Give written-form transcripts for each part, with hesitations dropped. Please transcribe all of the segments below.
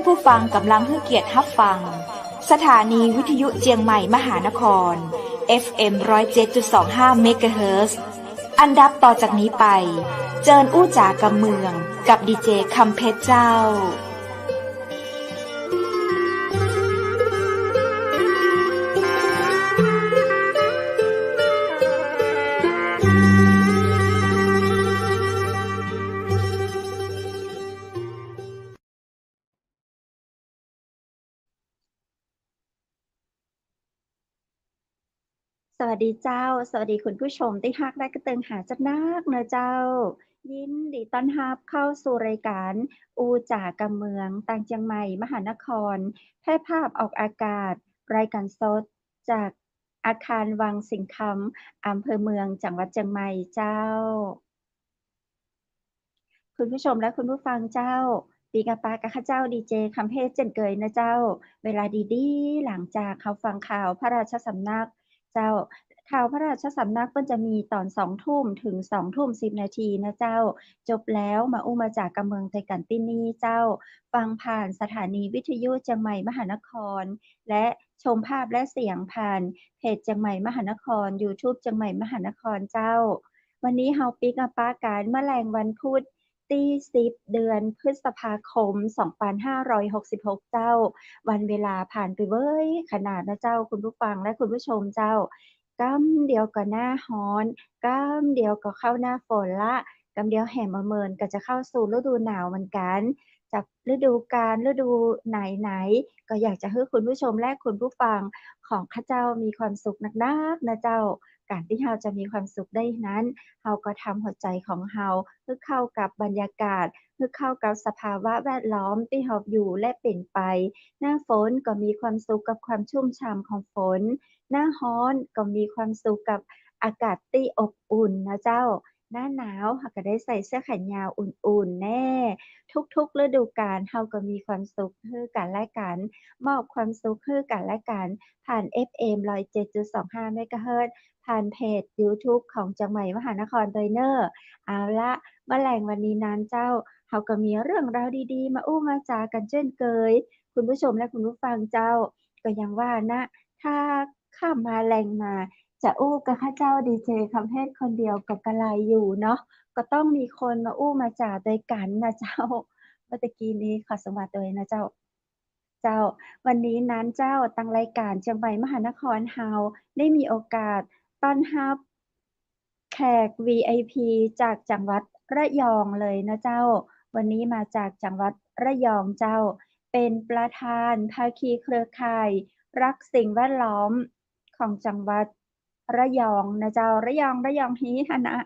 ผู้ฟังกำลังให้เกียรติรับฟังสถานีวิทยุเจียงใหม่มหานคร FM 107.25เมกะเฮิรตซ์อันดับต่อจากนี้ไปเจิญอู้จ๋ากำเมืองกับดีเจคำเพชรเจ้าสวัสดีเจ้าสวัสดีคุณผู้ชมที่ฮักและกระเติงหาจักนักเนอะเจ้ายินดีต้อนรับเข้าสู่รายการอูจ่ากำเมืองต่างเชียงใหม่มหานครแพร่ภาพออกอากาศรายการสดจากอาคารวังสิงคำอำเภอเมืองจังหวัดเชียงใหม่เจ้าคุณผู้ชมและคุณผู้ฟังเจ้าปีกะปากะข้าเจ้าดีเจคำเพชรเจนเกยนะเจ้าเวลาดีๆหลังจากเขาฟังข่าวพระราชสำนักเจ้าข่าวพระราชสำนักมันจะมีตอน2 ทุ่มถึง2 ทุ่ม 10 นาทีนะเจ้าจบแล้วมาอู้มาจากกำเมืองไทยกันที่นี่เจ้าฟังผ่านสถานีวิทยุเชียงใหม่มหานครและชมภาพและเสียงผ่านเพจเชียงใหม่มหานคร YouTube เชียงใหม่มหานครเจ้าวันนี้เฮาปิกะปาการแมลงวันพุธที่10เดือนพฤษภาคม2566เจ้าวันเวลาผ่านไปเว้ยขนาดนะเจ้าคุณผู้ฟังและคุณผู้ชมเจ้ากำเดียวก็หน้าร้อนกำเดียวก็เข้าหน้าฝนละกำเดียวแห่มาเมินก็จะเข้าสู่ฤดูหนาวเหมือนกันจากฤดูกาลฤดูไหนๆก็อยากจะให้คุณผู้ชมและคุณผู้ฟังของข้าเจ้ามีความสุขนักๆนะเจ้าการที่เราจะมีความสุขได้นั้นเราก็ทำหัวใจของเราให้เข้ากับบรรยากาศให้เข้ากับสภาวะแวดล้อมที่เราอยู่และเป็นไปหน้าฝนก็มีความสุขกับความชุ่มฉ่ำของฝนหน้าร้อนก็มีความสุขกับอากาศที่อบอุ่นนะเจ้าหน้าหนาวเราก็ได้ใส่เสื้อแขนยาวอุ่นๆแน่ทุกๆฤดูกาลเราก็มีความสุขให้กันและกันมอบความสุขให้กันและกันผ่าน FM 107.25เมกะเฮิรตซ์ผ่านเพจ YouTube ของจังใหม่มหานครโดยเนอร์เอาละแมลงวันนี้นั้นเจ้าเราก็มีเรื่องราวดีๆมาอู้มาจากันเช่นเคยคุณผู้ชมและคุณผู้ฟังเจ้าก็ยังว่านะถ้าข้ามมาแรงมาจะอู้กับข้าเจ้าดีเจคำเพชรคนเดียวกับกะไรอยู่เนาะก็ต้องมีคนมาอู้มาจาด้วยกันนะเจ้าเมื่อตะกี้นี้ขอสวัสดีนะเจ้าวันนี้นั้นเจ้าตังรายการเชียงใหม่มหานครเฮาได้มีโอกาสต้อนรับแขก VIP จากจังหวัดระยองเลยนะเจ้าวันนี้มาจากจังหวัดระยองเจ้าเป็นประธานภาคีเครือข่ายรักสิ่งแวดล้อมของจังหวัดระยองนะเจ้าระยองฮีฮะนะ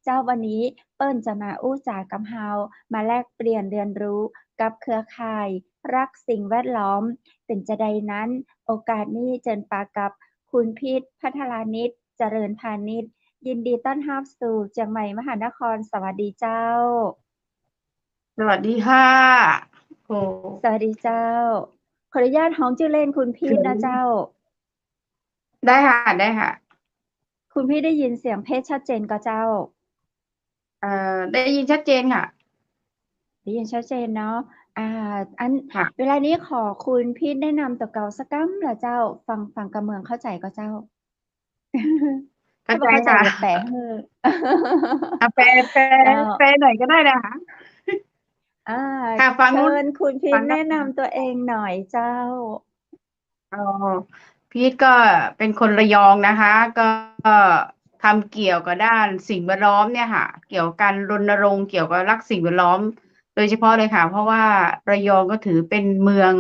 เจ้าวันนี้เปิ้นจะมาอู้จากับเฮามาแลกเปลี่ยนเรียนรู้กับเครือข่ายรักสิ่งแวดล้อมเป็นจะใดนั้นโอกาสนี้เจิญปากับคุณพิษพัทรานิชเจริญพาณิชย์ยินดีต้อนรับสู่เชียงใหม่มหานครสวัสดีเจ้าสวัสดีค่ะโอ้สวัสดีเจ้าขออนุญาตฮ้องชื่อเล่นคุณพิเขินษนะเจ้าได้ค่ะได้ค่ะ คุณพี่ได้ยินเสียงเพศชัดเจนก็เจ้าได้ยินชัดเจนค่ะได้ยินชัดเจนเนาะอ่อันค่ะเวลานี้ขอคุณพี่แนะนำตัวเก่าสักกัำละเจ้าฟังกะเมืองเข้าใจก็เจ้า เข้าใจถ้าบ่เข้าใจค่ะเดี๋ยวแปลให้ แปลแปล เจ้าแปลหน่อยก็ได้นะคะอ่าค่ะฟังเชินู้นญคุณพีทฟังก็แนะนำตัวเองหน่อยเจ้าอ๋อพีทก็เป็นคนระยองนะคะ ก็ทำเกี่ยวกับด้านสิ่งแวดล้อมเนี่ยค่ะ เกี่ยวกับการรณรงค์เกี่ยวกับรักสิ่งแวดล้อมโดยเฉพาะเลยค่ะ เพราะว่าระยองก็ถือเป็นเมือง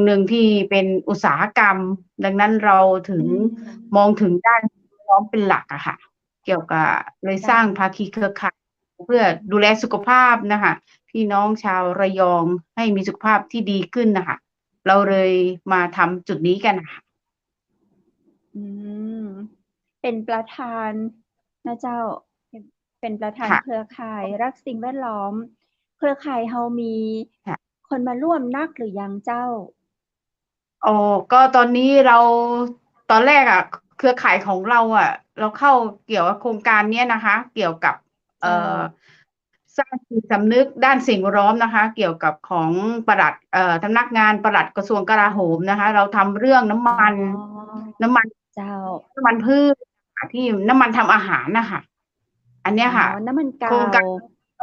หนึ่งที่เป็นอุตสาหกรรม ดังนั้นเราถึงอืมมองถึงด้านสิ่งแวดล้อมเป็นหลักอะค่ะ เกี่ยวกับเลยสเจ้าร้างภาคีเครือข่ายเพื่อดูแลสุขภาพนะคะพี่น้องชาวระยองให้มีสุขภาพที่ดีขึ้นนะคะเราเลยมาทำจุดนี้กันนะคะอืมเป็นประธานนะเจ้าเป็นเป็นประธานค่ะเครือข่ายรักสิ่งแวดล้อมเครือข่ายเฮามีค่ะคนมาร่วมนักหรือยังเจ้าอ๋อก็ตอนนี้เราตอนแรกอ่ะเครือข่ายของเราอ่ะเราเข้าเกี่ยวกับโครงการเนี้ยนะคะเกี่ยวกับเอ่อเจ้า สร้างจิตสำนึกด้านสิ่งแวดล้อมนะคะ เกี่ยวกับของปลัดสำนักงานปลัดกระทรวงกลาโหมนะคะ เราทำเรื่องน้ำอ๋อมันน้ำมันเจ้า น้ำมันพืชที่น้ำมันทำอาหารนะคะอันเนี้ยอ๋อ ค่ะ น้ำมันโครเก่างการ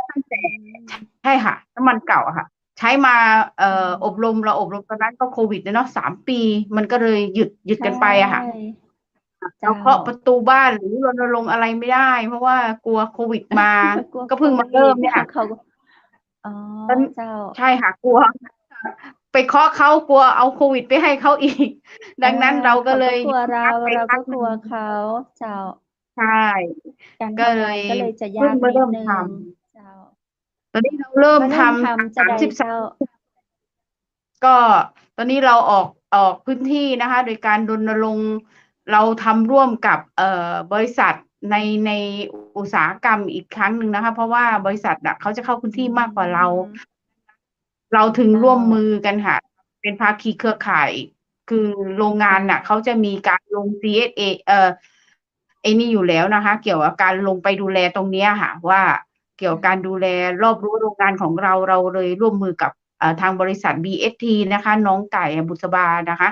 ตั้งแต่ อืมใช่ค่ะน้ำมันเก่าอะค่ะ ใช้มาอือบรมมเราอบรมตอนนั้นก็โควิดเนาะ3 ปีมันก็เลยหยุดใช่กันไปอะค่ะเราเจ้า เคาะประตูบ้านหรือรณรงค์อะไรไม่ได้ เพราะว่ากลัวโควิดมา กลัวโคก็เพิ่งมาวิด เริ่มเนี่ย เขาก็อ๋อตอนเจ้า ใช่ค่ะกลัวไปเคาะเขากลัวเอาโควิดไปให้เขาอีก เออดังนั้นเราก็เขาเลยหยุดก็กลัวเรา พักไปเราก็พักหนึ่งกลัวเขาเจ้า ใช่การก็เลยทำงานก็เลยจะเพิ่ยากงมาเริ่มนิดนึทงเจ้า ำตอนนี้เราเริ่มมาเริ่มทำทำจะสามได้สิบสาเจ้า ม ก็ตอนนี้เราออกพื้นที่นะคะโดยการรณรงค์เราทำร่วมกับบริษัทในอุตสาหกรรมอีกครั้งหนึ่งนะคะเพราะว่าบริษัทอะเขาจะเข้าพื้นอืที่มากกว่าเรามเราถึงเจ้าร่วมมือกันค่ะเป็นภาคีเครือข่ายคือโรงงานเจ้าน่ะเขาจะมีการลง CSA ไอ้นี่อยู่แล้วนะคะเกี่ยวกับการลงไปดูแลตรงเนี้ยค่ะว่าเกี่ยวกับการดูแลรอบรั้วโรงงานของเราเลยร่วมมือกับทางบริษัท BST นะคะน้องไก่บุษบานะคะ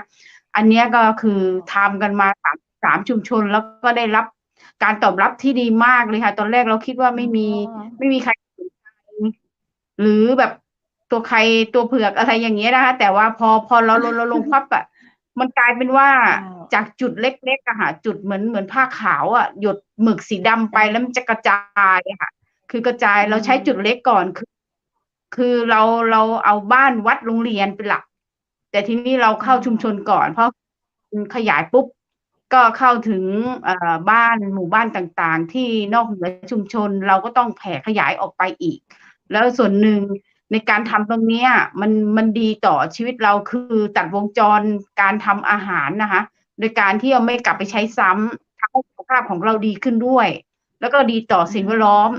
อันเนี้ยก็คือทำกันมาสามชุมชนแล้วก็ได้รับการตอบรับที่ดีมากเลยค่ะตอนแรกเราคิดว่าอ๋อไม่มีใครสนใจหรือแบบตัวใครตัวเผือกอะไรอย่างเงี้ยนะคะแต่ว่าพอเรารณรงค์ปั๊บอะมันกลายเป็นว่าเจ้าจากจุดเล็กๆอะค่ะจุดเหมือนผ้าขาวอะหยดหมึกสีดำไปเจ้าแล้วมันจะกระจายอะค่ะคือกระจายอืเราใช้จุดเล็กมก่อนคือเราเอาบ้านวัดโรงเรียนเป็นหลักแต่ทีนี้เราเจ้าเข้าชุมชนก่อนเพราะขยายปุ๊บก็เข้าถึงบ้านหมู่บ้านต่างๆที่นอกเหนือชุมชนเราก็ต้องแผ่ขยายออกไปอีกแล้วส่วนหนึ่งในการทำตรงเนี้ยมันดีต่อชีวิตเราคือตัดวงจรการทำอาหารนะคะโดยการที่เราไม่กลับไปใช้ซ้ำทำให้สุขภาพของเราดีขึ้นด้วยแล้วก็ดีต่ออ่สิ่งแวดล้อม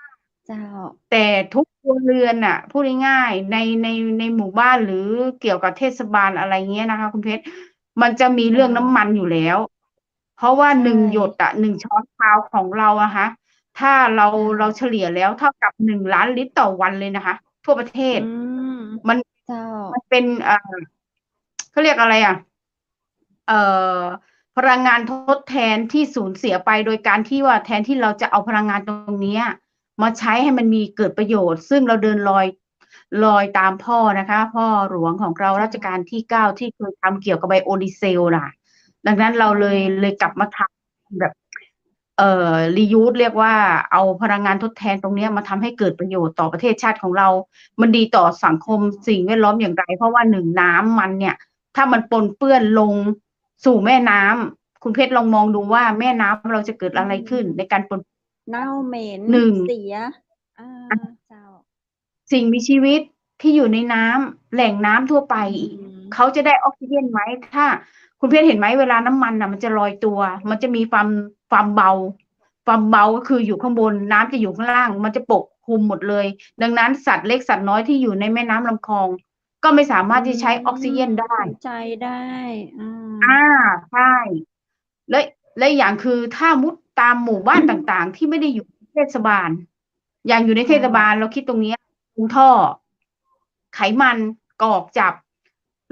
าเจ้าแต่ทุกครัวเรือนน่ะพูดง่ายๆในหมู่บ้านหรือเกี่ยวกับเทศบาลอะไรเงี้ยนะคะคุณเพชรมันจะมีเจ้าเรื่องน้ำมันอยู่แล้วเพราะว่าใช่1 หยด1 ช้อนชาของเราอะคะถ้าเจ้าเราเฉลี่ยแล้วเท่ากับ1 ล้านลิตรต่อวันเลยนะคะทั่วประเทอืศมมันเจ้ามันเป็นเขาเรียกอะไรอะเอ่อพลังงานทดแทนที่สูญเสียไปโดยการที่ว่าแทนที่เราจะเอาพลังงานตรงเนี้ย มาใช้ให้มันมีเกิดประโยชน์ซึ่งเราเดินรอยตามพ่อนะคะพ่อหลวงของเรารัชกาเจ้าลที่9ที่เคยทำเกี่ยวกับไบโอดีเซลน่ะดังนั้นเราอ๋อเลยกลับเจ้ามาทำแบบรียูสเรียกว่าเอาพลังงานทดแทนตรงเนี้ยมาทำให้เกิดประโยชน์ต่อประเทศชาติของเรามันดีต่อสังคมเจ้าสิ่งแวดล้อมอย่างไรเพราะว่าน้ำมันเนี่ยถ้ามันปนเปื้อนลงสู่แม่น้ำคุณเพชรลองมองดูว่าแม่น้ำเราจะเกิดอือะไรขึ้นในมการปนเน่าเหม็นหนึ่ง เสียอ่าเจ้าสิ่งมีชีวิตที่อยู่ในน้ำแหล่งน้ำทั่วไปอือีกเขามจะได้ออกซิเจนไหมถ้าคุณเพื่อนเห็นไหมเวลาน้ำมันน่ะมันจะลอยตัวมันจะมีความเบาความเบาก็คืออยู่ข้างบนน้ำจะอยู่ข้างล่างมันจะปกคลุมหมดเลยดังนั้นสัตว์เล็กสัตว์น้อยที่อยู่ในแม่น้ำลำคลองก็ไม่สามารอืถที่ใช้ออกซิเจมนได้เข้าใจได้อ่าอ่าใช่และและอย่างคือถ้ามุดตามหมู่บ้านต่างๆที่ไม่ได้อยู่ในเทศบาลอย่างอยู่ในเทเจ้าศบาลเราคิดตรงเนี้ยตรงท่อ ไขมันกอกจับ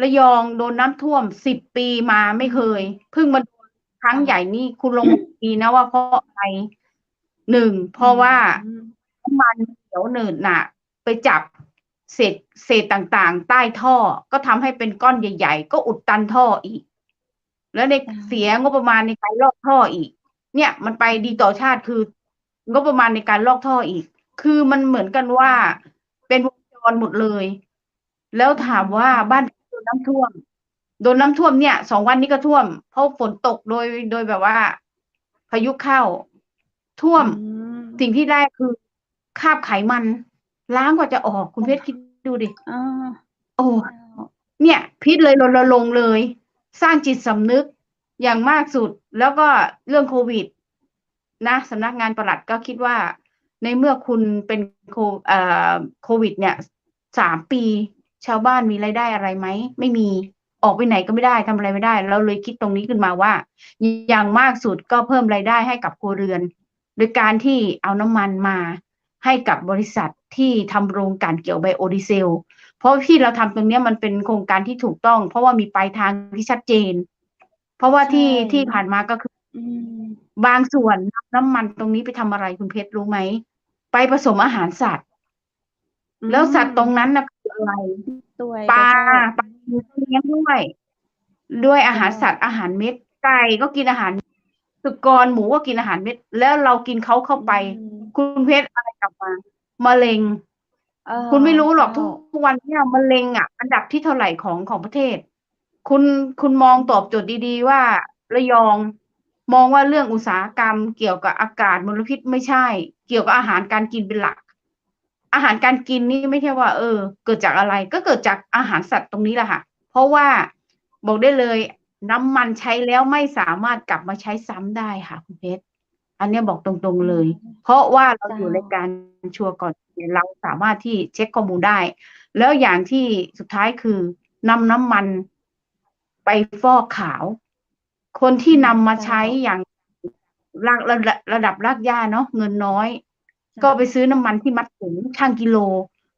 ระยองโดนน้ำท่วม10 ปีมาอืไม่เคยมเพิ่งมาโดนครั้งเจ้าใหญ่นี่คุณลงมาดีนะว่าเพราะอะไรเพอืราะว่ามน้ำมันเหนียวหนืดน่ะไปจับเศษต่างๆใต้ท่อก็ทำให้เป็นก้อนใหญ่ๆก็อุดตันท่ออีกแล้วในเจ้าเสียงบประมาณในการลอกท่ออีกเนี่ยมันไปอืดีต่อชามติคืองบประมาณในการลอกท่ออีกคือมันเหมือนกันว่าเจ้าเป็นวงจรหมดเลย แล้วอืถามว่าบ้านมโดนน้ำท่วมเนี่ย2 วันนี้ก็ท่วมเพราะฝนตกโดยแบบว่าพายุเข้าท่วอืมสิ่งมที่ได้คือคราบไขมันล้างกว่าจะออกคุณเพชรเจ้าคิดดูดิอ่าโอ้เจ้าเนี่ยพิษเลยรณรงค์เลยสร้างจิตสำนึกอย่างมากสุดแล้วก็เรื่องโควิดนะสำนักงานปลัดก็คิดว่าในเมื่อคุณเป็นโคเอ่โควิดเนี่ย3 ปีชาวบ้านมีรายได้อะไรไหมไม่มีออกไปไหนก็ไม่ได้ทำอะไรไม่ได้เราเลยคิดตรงนี้ขึ้นมาว่าอย่างมากสุดก็เพิ่มรายได้ให้กับครัวเรือนโดยการที่เอาน้ำมันมา ให้กับบริษัทที่ทำโรงกลั่นเกี่ยวไบโอดีเซลเพราะที่เราทำตรงเนี้ยมันเป็นโครงการที่ถูกต้อง เพราะว่ามีปลายทางที่ชัดเจน เพราะว่าใช่ ที่ผ่านมาก็คือ อืม บางส่วนน้ำมันตรงนี้ไปทำอะไรคุณเพชรรู้ไหม ไปผสมอาหารสัตว์ อื แล้วสัต ม ว์ตรงนั้นนะคืออะไร ด้วย ปลา เจ้า ปลาเลี้ยงด้วยอา เจ้า หารสัตว์อาหารเม็ดไก่ก็กินอาหารสุกรหมูก็กินอาหารเม็ด แล้วเรากินเขาเข้า อื ไป ม คุณเพชรอะไรกลับมา มะเร็ง คุณไม่รู้หรอก เจ้า ทุกวันเนี้ยมะเร็งอ่ะ อันดับที่เท่าไหร่ของประเทศ คุณมองตอบโจทย์ดีๆ ว่าระยองมองว่าเรื่องอุตสาหกรรมเกี่ยวกับอากาศมลพิษไม่ใช่ เกี่ยวกับอาหารการกินเป็นหลัก อาหารการกินนี่ไม่ใช่ว่า เกิดจากอะไร ก็เกิดจากอาหารสัตว์ตรงนี้แหละค่ะ เพราะว่าบอกได้เลย น้ำมันใช้แล้วไม่สามารถกลับมาใช้ซ้ำได้ค่ะคุณเพชร อันเนี้ยบอกตรง อื ๆ เลย ม เพราะว่าเรา เจ้า อยู่ในการชัวร์ก่อนเราสามารถที่เช็คข้อมูลได้ แล้วอย่างที่สุดท้ายคือนำน้ำมันไปฟอกขาว คนที่นำมา เจ้า ใช้อย่างระดับรากหญ้าเนาะเงินน้อย เจ้า ก็ไปซื้อน้ำมันที่มัดถุงชั่งกิโล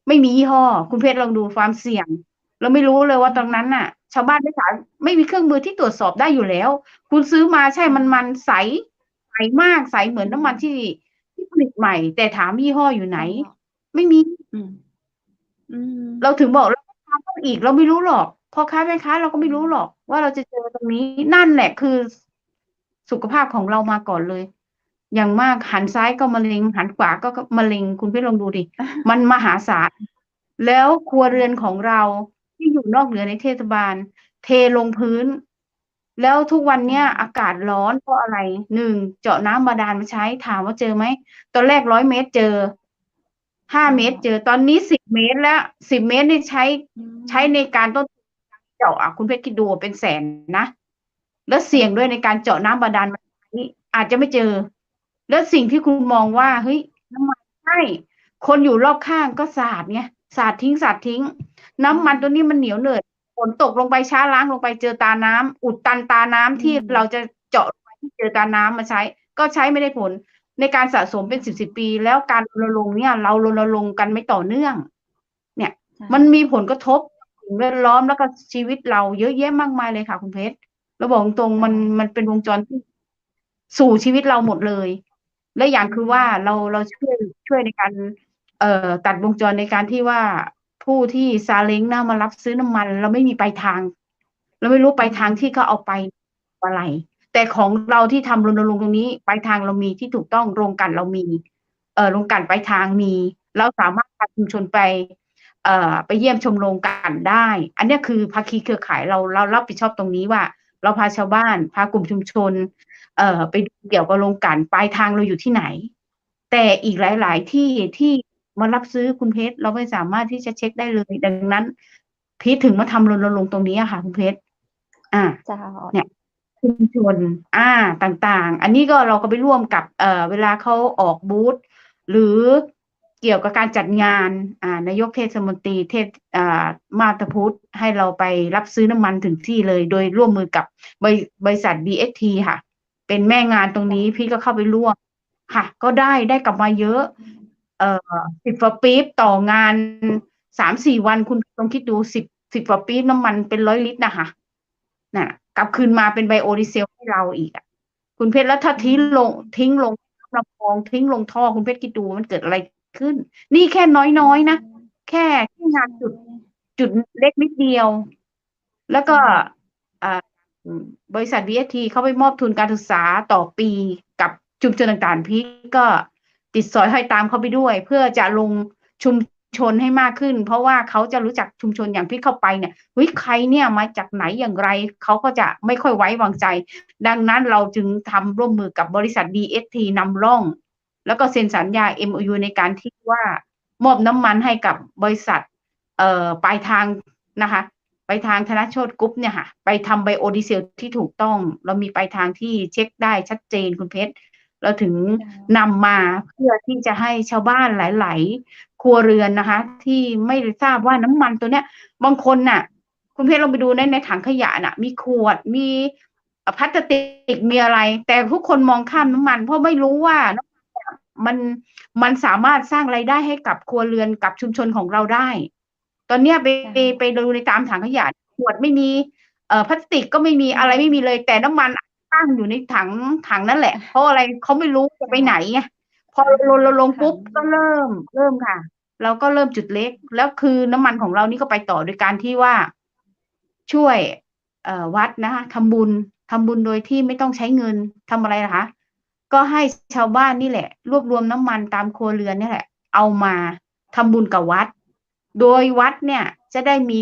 ไม่มียี่ห้อ คุณเพชรลองดูความเสี่ยง เราไม่รู้เลยว่าตรงนั้นน่ะ ชาวบ้านไม่มีเครื่องมือที่ตรวจสอบได้อยู่แล้ว คุณซื้อมาใช่มันใสมากใสเหมือนน้ำมันที่ผลิตใหม่ แต่ถามยี่ห้ออยู่ไหน เจ้า ไม่มี อืม อืม เราถึงบอกราคาเท่าอีกเราไม่รู้หรอกพ่อค้าแม่ค้าเราก็ไม่รู้หรอก ว่าเราจะเจอตรงนี้ นั่นแหละคือสุขภาพของเรามาก่อนเลย อย่างมากหันซ้ายก็มะเร็ง หันขวาก็มะเร็ง คุณเพชรลองดูดิ มันมหาศาล แล้วครัวเรือนของเราที่อยู่นอกเหนือในเทศบาล เทลงพื้น แล้วทุกวันเนี้ย อากาศร้อนเพราะอะไร 1 เจาะน้ำบาดาลมาใช้ ถามว่าเจอไหม ตอนแรก100 เมตรเจอ 5 เมตรเจอ ตอนนี้ 10 เมตรแล้ว 10 เมตรนี่ใช้ในการต้นเจาะอะคุณเพชรคิดดูเป็นแสนนะ แล้วเสี่ยงด้วยในการเจาะน้ำบาดาลนี่อาจจะไม่เจอ แล้วสิ่งที่คุณมองว่า เฮ้ย น้ำมัน ใช่ คนอยู่รอบข้างก็สาดไง สาดทิ้ง น้ำมันตัวนี้มันเหนียวเหนอะ ฝนตกลงไปช้าล้างลงไปเจอตาน้ำ อุดตันตาน้ำที่เราจะเจาะลงไปที่เจอตาน้ำมาใช้ ก็ใช้ไม่ได้ผล ในการสะสมเป็น 10 ๆ ปี แล้วการรณรงค์เนี่ย เรารณรงค์กันไม่ต่อเนื่อง เนี่ย มันมีผลกระทบสิ่งแวดล้อมแล้วก็ชีวิตเราเยอะแยะมากมายเลยค่ะคุณเพชร เราบอกตรงๆมันเป็นวงจรที่สู่ชีวิตเราหมดเลย และอย่างคือว่าเราช่วยในการตัดวงจรในการที่ว่าผู้ที่ซาเล้งน่ามารับซื้อน้ำมัน เราไม่มีปลายทาง เราไม่รู้ปลายทางที่เขาเอาไปอะไร แต่ของเราที่ทำรณรงค์ตรงนี้ปลายทางเรามีที่ถูกต้องโรงกลั่นเรามีโรงกลั่นปลายทางมี เราสามารถพาชุมชนไปเยี่ยมชมโรงกลั่นได้ อันเนี้ยคือภาคีเครือข่ายเรารับผิดชอบตรงนี้ว่า เราพาชาวบ้านพากลุ่มชุมชนไปดูเกี่ยวกับโรงกลั่นปลายทางเราอยู่ที่ไหน แต่อีกหลาย ๆ ที่มารับซื้อคุณเพชรเราไม่สามารถที่จะเช็คได้เลย ดังนั้นพีชถึงมาทำรณรงค์ตรงนี้อะค่ะคุณเพชร เจ้า เนี่ยชุมชนต่างๆ อันนี้ก็เราก็ไปร่วมกับเวลาเขาออกบูธหรือเกี่ยวกับการจัดงานนายกเทศมนตรีมาบตาพุธให้เราไปรับซื้อน้ำมันถึงที่เลย โดยร่วมมือกับบริษัท BST ค่ะ เป็นแม่งานตรงนี้พี่ก็เข้าไปร่วมค่ะ ก็ได้กลับมาเยอะ10 กว่าปี๊บต่องาน 3-4 วันคุณลองคิดดู10 กว่าปี๊บน้ำมันเป็น100 ลิตรนะคะน่ะกลับคืนมาเป็นไบโอดีเซลให้เราอีกอะคุณเพชรแล้วถ้าทิ้งลงลำคลองทิ้งลงท่อคุณเพชรคิดดูมันเกิดอะไรขึ้น นี่แค่น้อยๆนะแค่งานจุดเล็กนิดเดียว แล้วก็บริษัท BST เขาไปมอบทุนการศึกษาต่อปีกับชุมชนต่างๆพี่ก็ติดสอยห้อยตามเขาไปด้วย เพื่อจะลงชุมชนให้มากขึ้น เพราะว่าเขาจะรู้จักชุมชนอย่างพี่เข้าไปเนี่ยเฮ้ยใครเนี่ยมาจากไหนอย่างไรเขาก็จะไม่ค่อยไว้วางใจ ดังนั้นเราจึงทำร่วมมือกับบริษัท BST นำร่อง แล้วก็เซ็นสัญญา MOU ในการที่ว่ามอบน้ำมันให้กับบริษัทปลายทางนะคะไปทางธนโชติกรุ๊ปเนี่ยค่ะไปทำไบโอดีเซลที่ถูกต้องเรามีปลายทางที่เช็คได้ชัดเจนคุณเพชรเราถึงนำมาเพื่อที่จะให้ชาวบ้านหลายๆครัวเรือนนะคะที่ไม่ทราบว่าน้ำมันตัวเนี้ยบางคนน่ะคุณเพชรลองไปดูในถังขยะน่ะมีขวดมีพลาสติกมีอะไรแต่ทุกคนมองข้ามน้ำมันเพราะไม่รู้ว่า มันมันสามารถสร้างรายได้ให้กับครัวเรือนกับชุมชนของเราได้ ตอนเนี้ยไปดูในตามถังขยะขวดไม่มีพลาสติกก็ไม่มีอะไรไม่มีเลย แต่น้ำมันตั้งอยู่ในถังนั่นแหละ เพราะอะไรเขาไม่รู้จะไปไหนไงพอเราลงปุ๊บก็เริ่มค่ะ เราก็เริ่มจุดเล็ก แล้วคือน้ำมันของเรานี่ก็ไปต่อโดยการที่ว่าช่วยวัดนะคะทำบุญโดยที่ไม่ต้องใช้เงินทำอะไรนะคะ ก็ให้ชาวบ้านนี่แหละ รวบรวมน้ำมันตามครัวเรือนนี่แหละ เอามาทำบุญกับวัด โดยวัดเนี่ยจะได้มี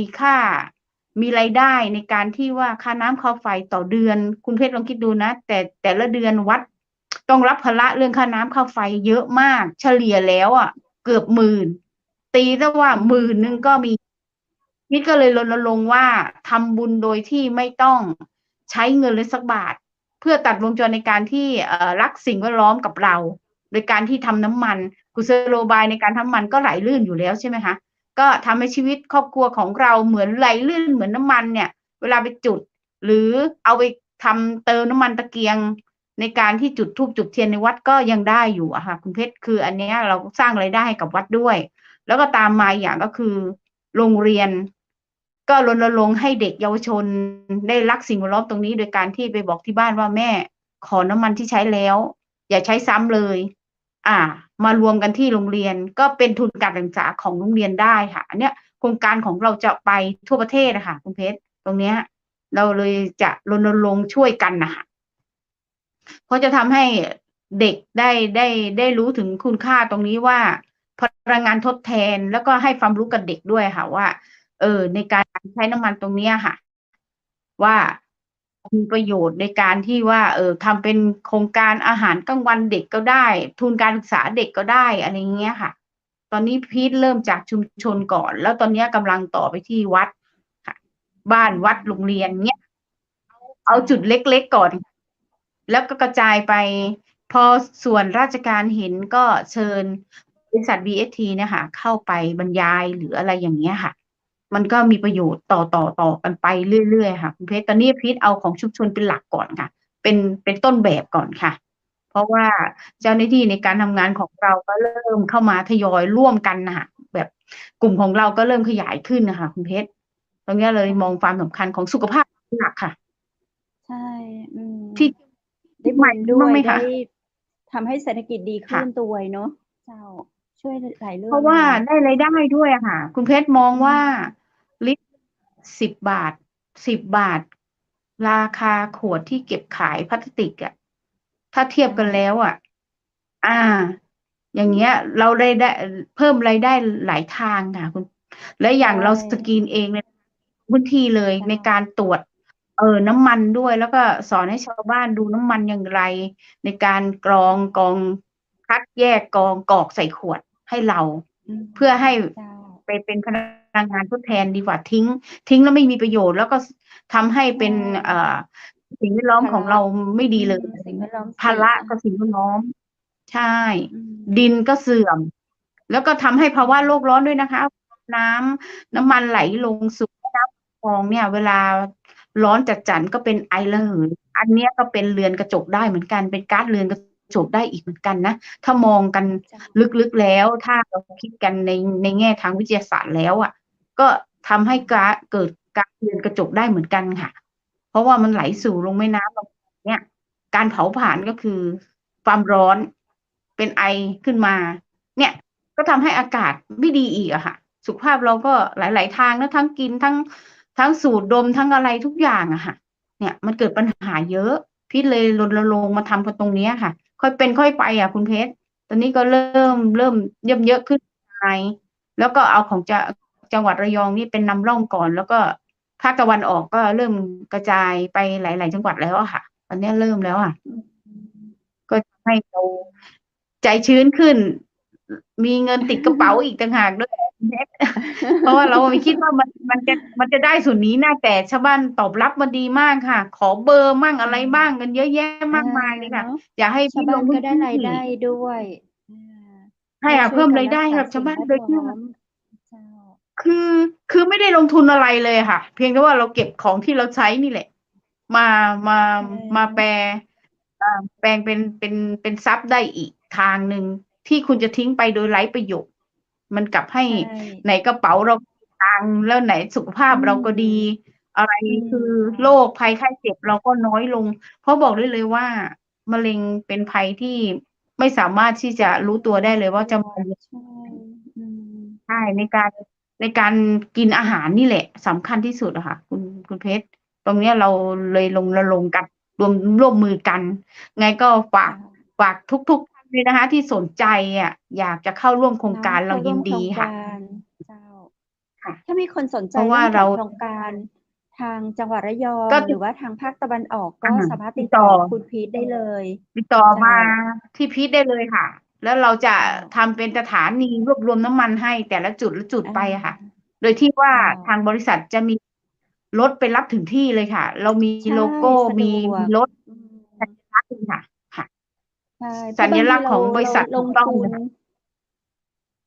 รายได้ในการที่ว่าค่าน้ำค่าไฟต่อเดือน คุณเพชรลองคิดดูนะ แต่ละเดือนวัดต้องรับภาระเรื่องค่าน้ำค่าไฟเยอะมาก เฉลี่ยแล้วเกือบ10,000ตีซะว่า10,000ก็มีนี่ก็เลยรณรงค์ว่าทำบุญโดยที่ไม่ต้องใช้เงินเลยสักบาท เพื่อตัดวงจรในการที่รักสิ่งแวดล้อมกับเรา โดยการที่ทำน้ำมันกุศโลบายในการทำน้ำมันก็ไหลลื่นอยู่แล้วใช่ไหมคะก็ทำให้ชีวิตครอบครัวของเราเหมือนไหลลื่นเหมือนน้ำมันเนี่ย เวลาไปจุด หรือเอาไปทำเติมน้ำมันตะเกียง ในการที่จุดธูปจุดเทียนในวัดก็ยังได้อยู่อะค่ะคุณเพชรคืออันนี้เราสร้างรายได้ให้กับวัดด้วย แล้วก็ตามมาอย่างก็คือโรงเรียน ก็รณรงค์ให้เด็กเยาวชนได้รักสิ่งแวดล้อมตรงนี้ โดยการที่ไปบอกที่บ้านว่าแม่ขอน้ำมันที่ใช้แล้ว อย่าใช้ซ้ำเลยมารวมกันที่โรงเรียนก็เป็นทุนการศึกษาของโรงเรียนได้ค่ะอันเนี้ยโครงการของเราจะไปทั่วประเทศนะคะคุณเพชรตรงเนี้ยเราเลยจะรณรงค์ช่วยกันนะคะเพราะจะทำให้เด็กได้รู้ถึงคุณค่าตรงนี้ว่าพลังงานทดแทนแล้วก็ให้ความรู้กับเด็กด้วยค่ะว่าในการใช้น้ำมันตรงนี้ค่ะว่ามีประโยชน์ในการที่ว่าทำเป็นโครงการอาหารกลางวันเด็กก็ได้ทุนการศึกษาเด็กก็ได้อะไรเงี้ยค่ะ ตอนนี้พีทเริ่มจากชุมชนก่อน แล้วตอนนี้กำลังต่อไปที่วัดค่ะบ้านวัดโรงเรียนเนี้ยเอาจุดเล็กๆก่อน แล้วก็กระจายไป พอส่วนราชการเห็นก็เชิญบริษัท BST เนี่ยค่ะเข้าไปบรรยายหรืออะไรอย่างเงี้ยค่ะ มันก็มีประโยชน์ต่อกันไปเรื่อยๆค่ะคุณเพชรตอนนี้พีทเอาของชุมชนเป็นหลักก่อนค่ะ เป็นต้นแบบก่อนค่ะ เพราะว่าเจ้าหน้าที่ในการทำงานของเราก็เริ่มเข้ามาทยอยร่วมกันนะคะแบบกลุ่มของเราก็เริ่มขยายขึ้นนะคะคุณเพชรตรงนี้เลยมองความสำคัญของสุขภาพเป็นหลักค่ะ ใช่ที่ ได้บุญด้วย ไหม ได้ คะ ทำให้เศรษฐกิจดีขึ้ ค่ะ นด้วยเนาะเจ้าช่วยหลายเรื่ เพ อง ราะว่า เลย ได้รายได้ด้วยอะค่ะ คุณเพชรมองว่าลิตร10 บาทราคาขวดที่เก็บขายพลาสติกอะถ้าเทียบกันแล้วอะอย่างเงี้ย เราได้เพิ่มรายได้หลายทางค่ะคุณและอย่าง ใช่ เราสกรีนเองในพื้นที่เลย จ้ะ ในการตรวจน้ำมันด้วย แล้วก็สอนให้ชาวบ้านดูน้ำมันอย่างไร ในการกรองคัดแยกกรอกใส่ขวดให้เรา เพื่อให้ เจ้า ไปเป็นพลังงานทดแทนดีกว่าทิ้งแล้วไม่มีประโยชน์ แล้วก็ทำให้เป็น ใช่ สิ่งแวดล้อม ภา ของ ระ เราไม่ดีเลย สิ่งแวดล้อม ภาระ เสีย กับสิ่งแวดล้อม ใช่ อืม ดินก็เสื่อม แล้วก็ทำให้ภาวะโลกร้อนด้วยนะคะ น้ำมันไหลลงสู่แม่น้ำคลองเนี่ย เวลาร้อนจัดๆก็เป็นไอระเหย อันเนี้ยก็เป็นเรือนกระจกได้เหมือนกัน เป็นก๊าซเรือนกระจกได้อีกเหมือนกันนะ ถ้ามองกัน จ้ะ ลึกๆแล้ว ถ้าเราคิดกันในแง่ทางวิทยาศาสตร์แล้วก็ทำให้เกิดก๊าซเรือนกระจกได้เหมือนกันค่ะ เพราะว่ามันไหลสู่ลงแม่น้ำเนี่ย การเผาผลาญก็คือความร้อน เป็นไอขึ้นมา เนี่ยก็ทำให้อากาศไม่ดีอีกอะค่ะ สุขภาพเราก็หลายๆทางนะทั้งกินทั้งสูดดมทั้งอะไรทุกอย่างอะค่ะ เนี่ยมันเกิดปัญหาเยอะ พี่เลยรณรงค์มาทำกันตรงนี้ค่ะ ค่อยเป็นค่อยไปอะคุณเพชร ตอนนี้ก็เริ่มเยอะขึ้นไปแล้วก็เอาของจังหวัดระยองนี่เป็นนำร่องก่อน แล้วก็ภาคตะวันออกก็เริ่มกระจายไปหลายๆจังหวัดแล้วอะค่ะ ตอนนี้เริ่มแล้วก็ให้เราใจชื้นขึ้น มีเงินติดกระเป๋าอีกต่างหากด้วย เพราะว่าเราไม่คิดว่ามันจะได้ส่วนนี้นะแต่ชาวบ้านตอบรับมาดีมากค่ะ ขอเบอร์มั่งอะไรบ้างกันเยอะแยะมากมายเลยค่ะ เนาะ อยากให้ ชาว พี่ล บ้าง น พื้ ก็ น ได้ ที่ รายได้ด้วยใช่ ได้ ค่ะ ช่ว เพิ่ ย ม กัน ราย รั ได้ ก ให้ ษา กับชาว สิ่ง บ้าน แวด โดยที่ ล้อม เจ้า คือไม่ได้ลงทุนอะไรเลยค่ะ เพียงแต่ว่าเราเก็บของที่เราใช้นี่แหละ มา ใช่ แปลงเป็นทรัพย์ได้อีก ทางหนึ่งที่คุณจะทิ้งไปโดยไร้ประโยชน์มันกลับให้ ใช่ ไหนกระเป๋าเรามีตังค์แล้วไหนสุขภาพ อื เราก็ดี ม อะไร อืม คือโรคภัยไข้เจ็บเราก็น้อยลง เพราะบอกได้เลยว่ามะเร็งเป็นภัยที่ไม่สามารถที่จะรู้ตัวได้เลยว่าจะมา ใช่อืม ใช่ในการกินอาหารนี่แหละสำคัญที่สุดอะค่ะคุณเพชรตรงเนี้ยเราเลยลงกันร่วมมือกัน ไงก็ฝาก ค่ะ ฝากทุกท่านเลยนะคะ ที่สนใจอะอยากจะเข้าร่วมโครง เนาะ การเรา เข้าร่ ยิ วม น โคร ดี ง ค่ะ การเจ้า ค่ะ ถ้ามีคนสน เพ ใจ ราะ เรื่ ว่า องข เรา องโครงการทางจังหวัดระยอ ก็ ง ต หรือว่าทางภาคตะวันออก อ ก็สามารถ ติ ติ ด ด ต่ ต่ อ อคุณพีทได้เลย ติดต่อ เจ้า มาที่พีทได้เลยค่ะ แล้วเราจะ เจ้า ทำเป็นสถานีรวบรวมน้ำมันให้แต่ละจุด อา ไปอะค่ะ โดยที่ว่า เจ้า ทางบริษัทจะมีรถไปรับถึงที่เลยค่ะ เรามี ใช่ โลโก้ สะด มี วก รถ อื สั ม ญลักษณ์เลยค่ะ ค่ะ ใช่ เพ สราะ ับาญลงที ักษณ์ เรา ของบริษัท ล ถู ง กต้อ ทง ุ เล น ยค่ะ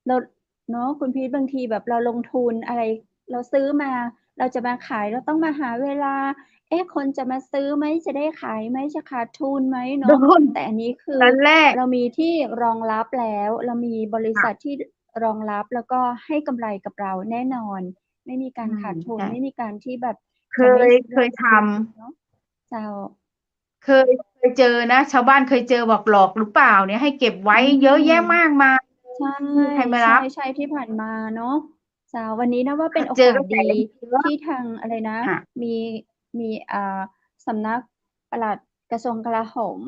เรา เนาะ คุณพีท บางทีแบบเราลงทุนอะไร เราซื้อมา เราจะมาขาย เราต้องมาหาเวลา เอ๊ะ คนจะมาซื้อไหม? จะได้ขายไหม? จะขาดทุนไหม? โดเนาะ น แต่อันนี้คืตออนแรก เรามีที่รองรับแล้ว เรามีบริ ค่ษะ ัทที่ รองรับ แล้วก็ให้กำไรกับเราแน่นอน ไม่มีกาอืม รขาดทุใน ช่ ไม่มีการที่แบบเคจะไม่ ย ส เคยทำ เนาะ เจ้า เคยเจอนะ ชาวบ้านเคยเจอบอกหลอกหรือเปล่าเนี่ย ให้เก็บไว้อืเยอะม แยะมากมาย ใช่ ไม่มีใครมารับ ใช่ ๆ ที่ผ่านมาเนาะ เจ้า วันนี้นับว่าคเป็่นะ โอกาเจอกรสะแสดี เยอะ ที่ทางอะไรนะ ค่ะ มี สำนักปลัดกระทรวงกลาโหม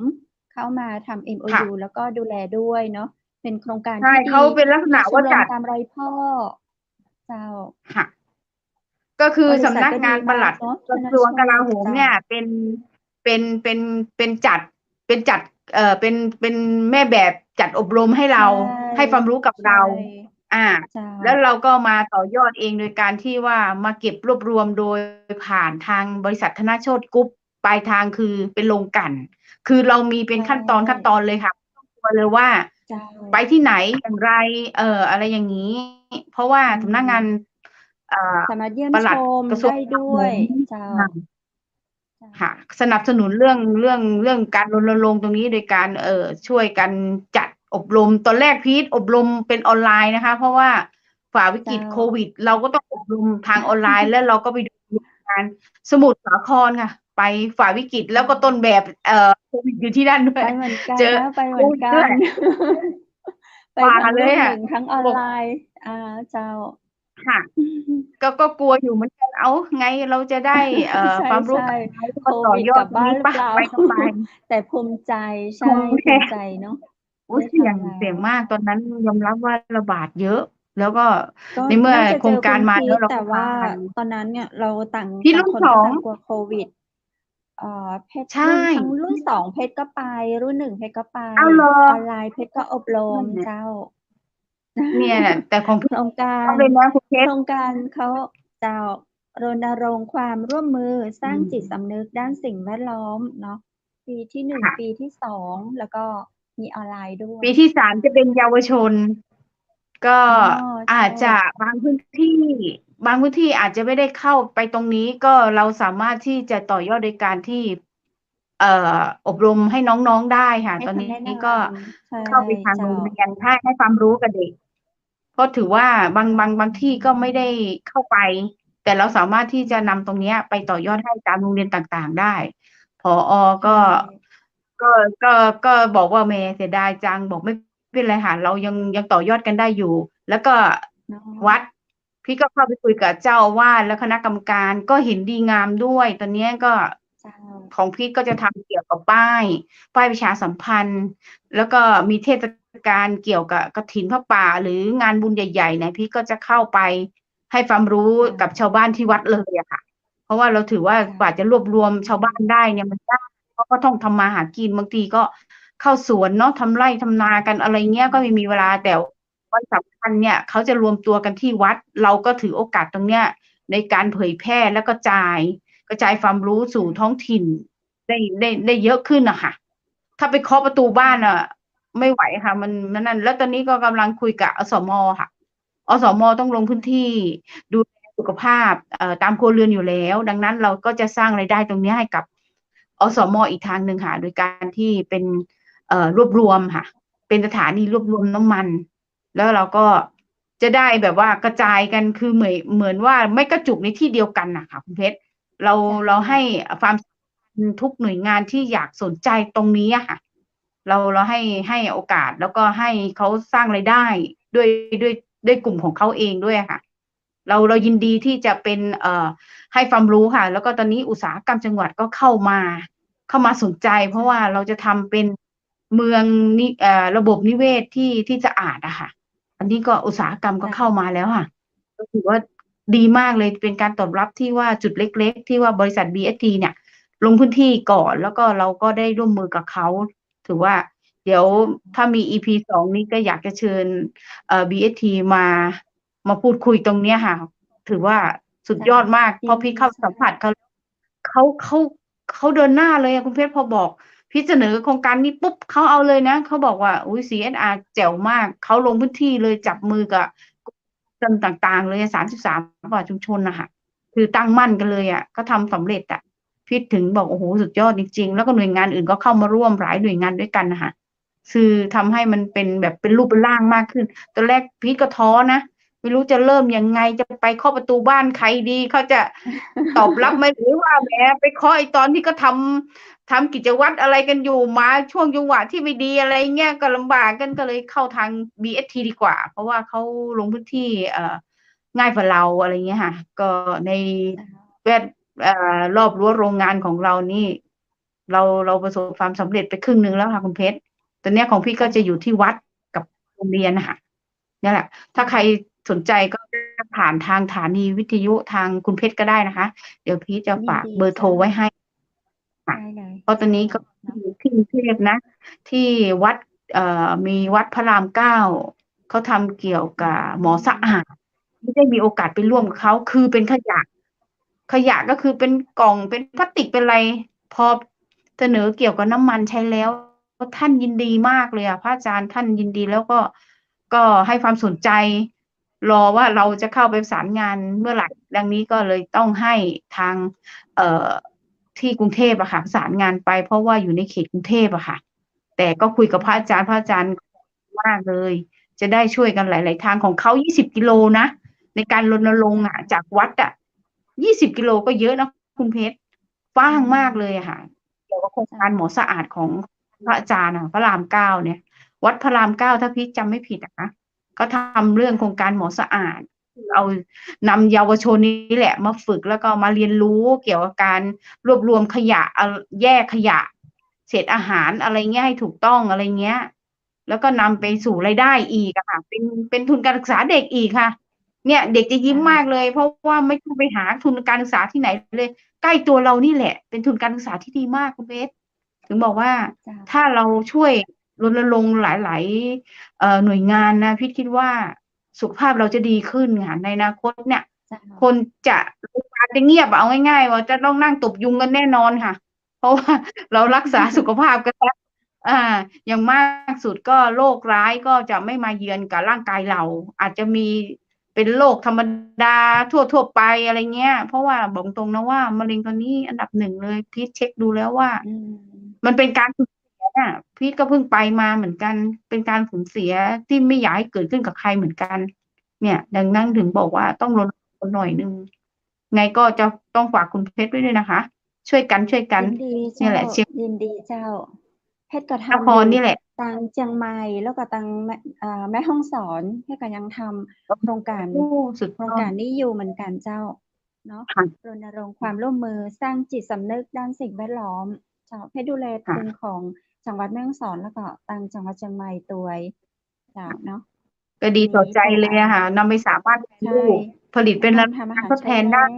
เข้ามาทำ ค่MOU ะ แล้วก็ดูแลด้วยเนาะ เป็นโครงการใช่ ที่ เขดี าเป็นลักษณมีะว่าจชมรมัด ตามรอยพ่อ เจ้า ค่ะ ก็คือบ สริษัำทนักงก็ดาีนปลัดมากเนาะ กระธนชทรวงกลาม โหมเจ้เนี่ย า เป็นจัด เป็นแม่แบบจัดอบรมให้ใชเรา ่ ให้ความรู้กับใชเรา ่ อา เจ้า แล้วเราก็มาต่อยอดเองโดยการที่ว่ามาเก็บรวบรวมโดยผ่านทางบริษัทธนโชติกรุ๊ป ปลายทางคือเป็นโรงกลั่น คือเรามีเป็ใชนขั้นตอน ๆ เลยค่ะ ไม่ต้องกลัวเลยว่า ใช่ ไปที่ไหนอย่างไร อะไรอย่างงี้ เพราะว่าอืสำนักงาน ม อ่า สามารถเยี่ยมปลัด ชมกระทรไวดง้กลาโหด้วยม เจ้า ค่ะ ใช่ ค่ะ สนับสนุนเรื่องการรณรงค์ตรงนี้โดยการ ช่วยกันจัดอบรม ตอนแรกพีทอบรมเป็นออนไลน์นะคะ เพราะว่าฝ่าวิเจก้ฤตโคา วิด เราก็ต้องอบรมทางออนไลน์ แล้วเราก็ไปดู งานสมุทรสาครค่ะ ไปฝ่าวิกฤต อแล้วก็ต้นา แบบ โควิดอยู่ที่นั่น ด้วไปย เหมือนกัเจอนนะ ไปโคเหมือนกวิดดั้วย น ไปฝ่าทั้ง เลย 1 อะ ทั้งออนบอไก ลน์ อา เจ้า ค่ะ ก็กลัวอยู่เหมือนกัน อ้าว ไงเราจะได้ ใความรู้ ช่ กลับไป ๆ โคมาต่อวิดกลับบ้ยอดตรงานนี้ หรเืปลอ่า เปล่า ไปก็ไป แต่ภูมิใจ ใชโอ้่ โฮ ภูมิใจเนาะ โอ๊ไดย ้เสที่ยง ำแล้เสี่ยงว มาก ตอนนั้นยอมรับว่าระบาดเยอะ แล้วก็ก็ในเมื่อน่าจะโครเจอคงกาุรมาณพีท แล้วเราแตก็่ทว่าำกัน ตอนนั้นเนี่ยเราต่าง พีท ต่ารงุ่น คนก็ต่าง2 กลัวโควิด เพชรใช่ ทั้งรุ่น 2 เพชรก็ไป รุ่น 1 เพชรก็ไป อ้าว เหรอ? ออนไลน์เพชรก็อบรนั่มนแหละ เจ้า เนี่ยแหละ แต่ของ พีโคร่ งการ เลยนะคุณเพชร โครงการเขาจะรณรงค์ความร่วมมือสอืร้างจิตสม ำนึกด้านสิ่งแวดล้อมเนาะ ปีที่ 1 ค่ะ ปีที่ 2 แล้วก็มีออนไลน์ด้วปย ีที่ 3 เจ้า จะเป็นเยาวชน ก็อ๋อ อใชา่ จจะบางพื้นที่ บางพื้นที่อาจจะไม่ได้เข้าไปตรงนี้ ก็เราสามารถที่จะต่อยอดโดยการที่ อบรมให้น้อง ๆ ได้ค่ะ ให้คตอนนำแนะนี้ก็ำ ใช่ เข้าไปทางเจ้โรา งเรียน ให้ความรู้กับเด็ก ก็ถือว่าบางที่ก็ไม่ได้เข้าไป แต่เราสามารถที่อืจะนำตรงม เนี้ยไปต่อยอดให้ตามโรงเรียนต่าง ๆ ได้ ผอ. ใชก็ ่ ก็ ก็บอกว่า "แหม เสียดายจัง" บอก "ไม่เป็นไรค่ะ เรายังต่อยอดกันได้อยู่" แล้วก็เนาวัะ ด พี่ก็เข้าไปคุยกับเจ้าอาวาสและคณะกรรมการ ก็เห็นดีงามด้วย ตอนเนี้ยก็ เจ้า ของพีทก็จะทำเกี่ยวกับป้าย ป้ายประชาสัมพันธ์ แล้วก็มีเทศกาลเกี่ยวกับกฐินผ้าป่า หรืองานบุญใหญ่ ๆ เนี่ย พีทก็จะเข้าไปให้ความรู้เจ้กับา ชาวบ้านที่วัดเลยอะค่ะ เพราะว่าเราถือว่าเจ้กว่าจะรวบรวมชาวบ้านได้เนี่ยมันยาก เพราะก็ต้องทำมาหากิน บางทีก็เข้าสวนเนาะ ทำไร่ทำนากัน อะไรเงี้ย ก็ไม่มีเวลา แต่วันสำคัญเนี่ยเขาจะรวมตัวกันที่วัด เราก็ถือโอกาสตรงเนี้ยในการเผยแพร่และกระจายความรู้ใชสู่ท้่ องถิ่นได้เยอะขึ้นน่ะค่ะ ถ้าไปเคาะประตูใชบ้านอะ ่ ไม่ไหวค่ะ มันนั่น แล้วตอนนี้ก็กำลังคุยกับอสม. ค่ะ อสม. ต้องลงพื้นที่ดูแลสุขภาพ ตามครัวเรือนอยู่แล้ว ดังนั้นเราก็จะสร้างรายได้ตรงเนี้ยให้กับ อสม. อีกทางหนึ่งค่ะ โดยการที่เป็น รวบรวมค่ะ เป็นสถานีรวบรวมน้ำมัน แล้วเราก็จะได้แบบว่ากระจายกันคือเหมือนว่าไม่กระจุกในที่เดียวกันนะคะคุณเพชรเราเจ้าเราให้ความสำคัญทุกหน่วยงานที่อยากสนใจตรงนี้อะค่ะเราให้โอกาสแล้วก็ให้เขาสร้างรายได้ด้วยด้วยด้วยกลุ่มของเขาเองด้วยค่ะ เรายินดีที่จะเป็นให้ความรู้ค่ะ แล้วก็ตอนนี้อุตสาหกรรมจังหวัดก็เข้ามาสนใจ เพราะว่าเราจะทำเป็นเมืองนิระบบนิเวศที่สะอาดอะค่ะ อันนี้ก็อุตสาหกรรมก็เจ้าเข้ามาแล้วค่ะก็ถือว่าดีมากเลยเป็นการตอบรับที่ว่าจุดเล็กๆที่ว่าบริษัท BST เนี่ย ลงพื้นที่ก่อนแล้วก็เราก็ได้ร่วมมือกับเขาถือว่าเดี๋ยวถ้ามี EP 2นี้ก็อยากจะเชิญBST มาพูดคุยตรงเนี้ยค่ะ ถือว่าสุดยอดมากเพยินราะพี่เข้าดีเจ้าสัมผัสเขาเขาเดินหน้าเลยอะคุณเพชรพอบอกพี่เสนอโครงการนี้ปุ๊บเขาเอาเลยนะเขาบอกว่าอุ้ย CSR แจ๋วมากเขาลงพื้นที่เลยจับมือกับกลุ่มต่างๆเลย33กว่าชุมชนนะคะคือตั้งมั่นกันเลยอ่ะก็ทำสำเร็จอ่ะพี่ถึงบอกโอ้โหสุดยอดจริงๆแล้วก็หน่วยงานอื่นก็เข้ามาร่วมหลายหน่วยงานด้วยกันนะคะคือทำให้มันเป็นแบบเป็นรูปเป็นร่างมากขึ้นตอนแรกพี่ก็ท้อนะไม่รู้จะเริ่มยังไงจะไปเคาะประตูบ้านใครดีเขาจะตอบรับไหมหรือว่าแหมไปเคาะไอ้ตอนที่ก็ทำกิจวัตรอะไรกันอยู่มาช่วงจังหวะที่ไม่ดีอะไรเงี้ยก็ลำบากกันก็เลยเข้าทาง BST ดีกว่า เพราะว่าเขาลงพื้นที่ง่ายกว่าเราอะไรเงี้ยค่ะก็ในเจ้าแวดรอบรั้วโรงงานของเรานี่เราประสบความสำเร็จไปครึ่งหนึ่งแล้วค่ะคุณเพชรตอนเนี้ยของพี่ก็เจ้าจะอยู่ที่วัดกับโรงเรียนนะคะนี่แหละถ้าใครสนใจก็ผ่านทางสถานีวิทยุทางคุณเพชรก็ได้นะคะเดี๋ยวพี่จะยินดีฝากเบอร์โทรเจ้าไว้ให้ค่ะได้เลยเพราะตอนเจ้านี้ก็เนาะอยู่ที่กรุงเทพนะที่วัดมีวัดพระราม9เขาทำเกี่ยวอืกับหมอสะมอาดไม่ได้มีโอกาสไปร่วมกับเจ้าเขาคือเป็นขยะก็คือเป็นกล่องเป็นพลาสติกเป็นอะไรพอเสนอเกี่ยวกับน้ำมันใช้แล้วท่านยินดีมากเลยอ่ะพระอาจารย์ท่านยินดีแล้วก็ให้ความสนใจรอว่าเราจะเข้าไปประสานงานเมื่อไหร่ดังนี้ก็เลยต้องให้ทางเอ่อที่กรุงเทพอะค่ะประสานงานไปเพราะว่าอยู่ในเขตกรุงเทพอะค่ะแต่ก็คุยกับอืพระอาจารย์มากเลย จะได้ช่วยกันหลายๆทางของเขา20กิโลนะในการรณรงค์อะจากวัดอะ20กิโลก็เยอะนะคุณเพชรกว้าอืงมากเลยอะมค่ะเกี่ยวกับโครงเจ้าการหมอสะอาดของพระอาจารย์อะพระราม9เนี่ยวัดพระราม9ถ้าพี่จำไม่ผิดนะก็ทำเรื่องโครงการหมอสะอาดเอานำเยาวชนนี้แหละมาฝึกแล้วก็มาเรียนรู้เกี่ยวกับการรวบรวมขยะแยกขยะเศษอาหารอะไรเงี้ยให้ถูกต้องอะไรเงี้ย แล้วก็นำไปสู่รายได้อีกอะค่ะเป็นทุนการศึกษาเด็กอีกค่ะเนี่ยเด็กจะยิ้มเจ้ามากเลยเพราะว่าไม่ต้องไปหาทุนการศึกษาที่ไหนเลยใกล้ตัวเรานี่แหละเป็นทุนการศึกษาที่ดีมากคุณเบสถึงบอกว่าเจ้าถ้าเราช่วยรณรงค์หลายๆหน่วยงานนะพี่คิดว่าสุขภาพเราจะดีขึ้นค่ะในอนาคตเนี่ยเจ้าคนจะโรงพยาบาลจะเงียบอะเอาง่ายๆว่าจะต้องนั่งตบยุงกันแน่นอนค่ะเพราะว่าเรารักษาสุขภาพกันแล้ว อ่าอย่างมากสุดก็โรคร้ายก็จะไม่มาเยือนกับร่างกายเราอาจจะมีเป็นโรคธรรมดาทั่วไปอะไรเงี้ยเพราะว่าบอกตรงนะว่ามะเร็งตอนนี้อันดับหนึ่งเลยพีทเช็คดูแล้วว่าอืมมันเป็นการสูญเสียน่ะพีทก็เพิ่งไปมาเหมือนกันเป็นการสูญเสียที่ไม่อยากให้เกิดขึ้นกับใครเหมือนกันเนี่ยดังนั้นถึงบอกว่าต้องรณรงค์หน่อยนึงไงก็จะต้องฝากคุณเพชรด้วยนะคะช่วยกันยินดีเนี่ยเจ้าแหละเชียงยินดีเจ้าเพชรก็นคทำอยู่รนี่แหละตังเจียงใหม่แล้วก็ตังแม่ฮ่องสอนเพชรก็ยังทำโอ้สุดโครงยอด การนี้อยู่เหมือนกันเจ้าเนาะค่ะรณรงค์ความร่วมมือสร้างจิตสำนึกด้านสิ่งแวดล้อมเจ้าเพชรดูแลทุนค่ะของจังหวัดแม่ฮ่องสอนแล้วก็ตังจังหวัดเชียงใหม่ตัวเจ้าเนาะก็ดีทีนี้ต่อใจเลยอะค่ะนำไปสามารถแปรใช่รูปผลิตเป็นนำทำอาพลังงานหารใช้แล้ทดแทนได้ว